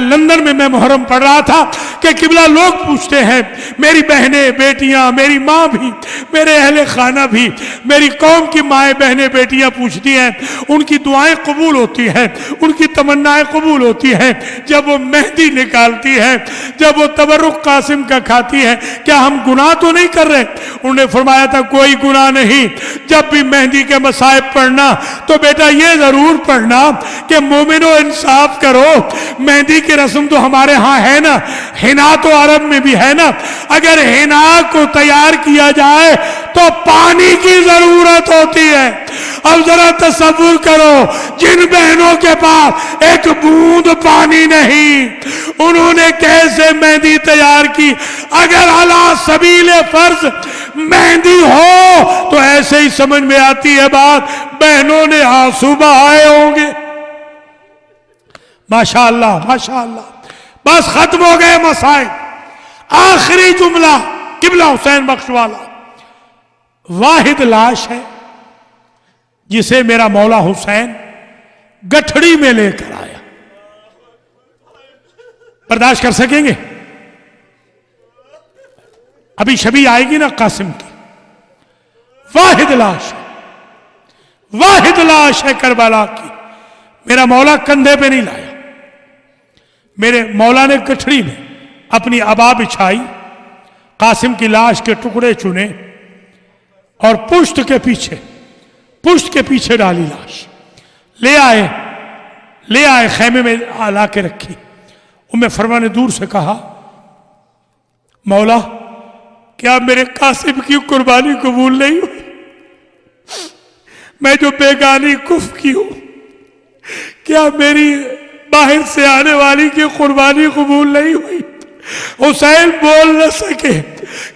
لندن میں محرم پڑھ رہا تھا، کہ قبلہ لوگ پوچھتے ہیں، میری بہنیں بیٹیاں، میری ماں بھی، میرے اہل خانہ بھی، میری قوم کی مائیں بہنیں بیٹیاں پوچھتی ہیں، ان کی دعائیں قبول ہوتی ہیں، ان کی تمنائیں قبول ہوتی ہیں، جب وہ مہندی نکالتی ہے، جب وہ تبرک قاسم کا کھاتی ہے، کیا ہم گناہ تو نہیں کر رہے؟ انہوں نے فرمایا تھا کوئی گناہ نہیں، جب بھی مہندی کے مصائب پڑھنا تو بیٹا یہ ضرور پڑھنا کہ مومنو انصاف کرو، مہندی کی رسم تو ہمارے ہاں ہے نا، حنا تو عرب میں بھی ہے نا، اگر حنا کو تیار کیا جائے تو پانی کی ضرورت ہوتی ہے۔ اب ذرا تصور کرو، جن بہنوں کے پاس ایک بوند پانی نہیں، انہوں نے کیسے مہندی تیار کی؟ اگر علی سبیل فرض مہندی ہو تو ایسے ہی سمجھ میں آتی ہے بات، بہنوں نے آنسو بہائے ہوں گے۔ ماشاءاللہ ماشاءاللہ، بس ختم ہو گئے مسائل۔ آخری جملہ قبلہ حسین بخش والا، واحد لاش ہے جسے میرا مولا حسین گٹھڑی میں لے کر آیا۔ برداشت کر سکیں گے؟ ابھی شبی آئے گی نا قاسم کی، واحد لاش ہے، واحد لاش ہے کربلا کی۔ میرا مولا کندھے پہ نہیں لایا، میرے مولا نے گٹھڑی میں اپنی عبا بچھائی، قاسم کی لاش کے ٹکڑے چنے اور پشت کے پیچھے ڈالی لاش، لے آئے خیمے میں لا کے رکھی۔ ام فرما نے دور سے کہا، مولا کیا میرے قاسم کی قربانی قبول نہیں ہوئی؟ میں جو بیگانی کف کی ہوں، کیا میری باہر سے آنے والی کی قربانی قبول نہیں ہوئی؟ حسین بول نہ سکے،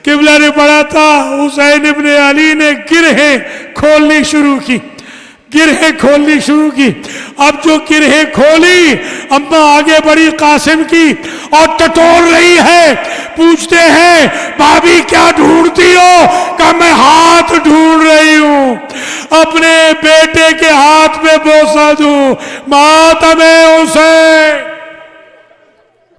قبلہ نے پڑھا تھا، حسین ابن علی نے گرہیں کھولنی شروع کی، اب جو گرہیں کھولی، اماں آگے بڑی قاسم کی اور ٹٹول رہی ہے، پوچھتے ہیں بھابی کیا ڈھونڈتی ہو؟ کہ میں ہاتھ ڈھونڈ رہی ہوں، اپنے بیٹے کے ہاتھ میں بوسہ دوں، ماتم حسین۔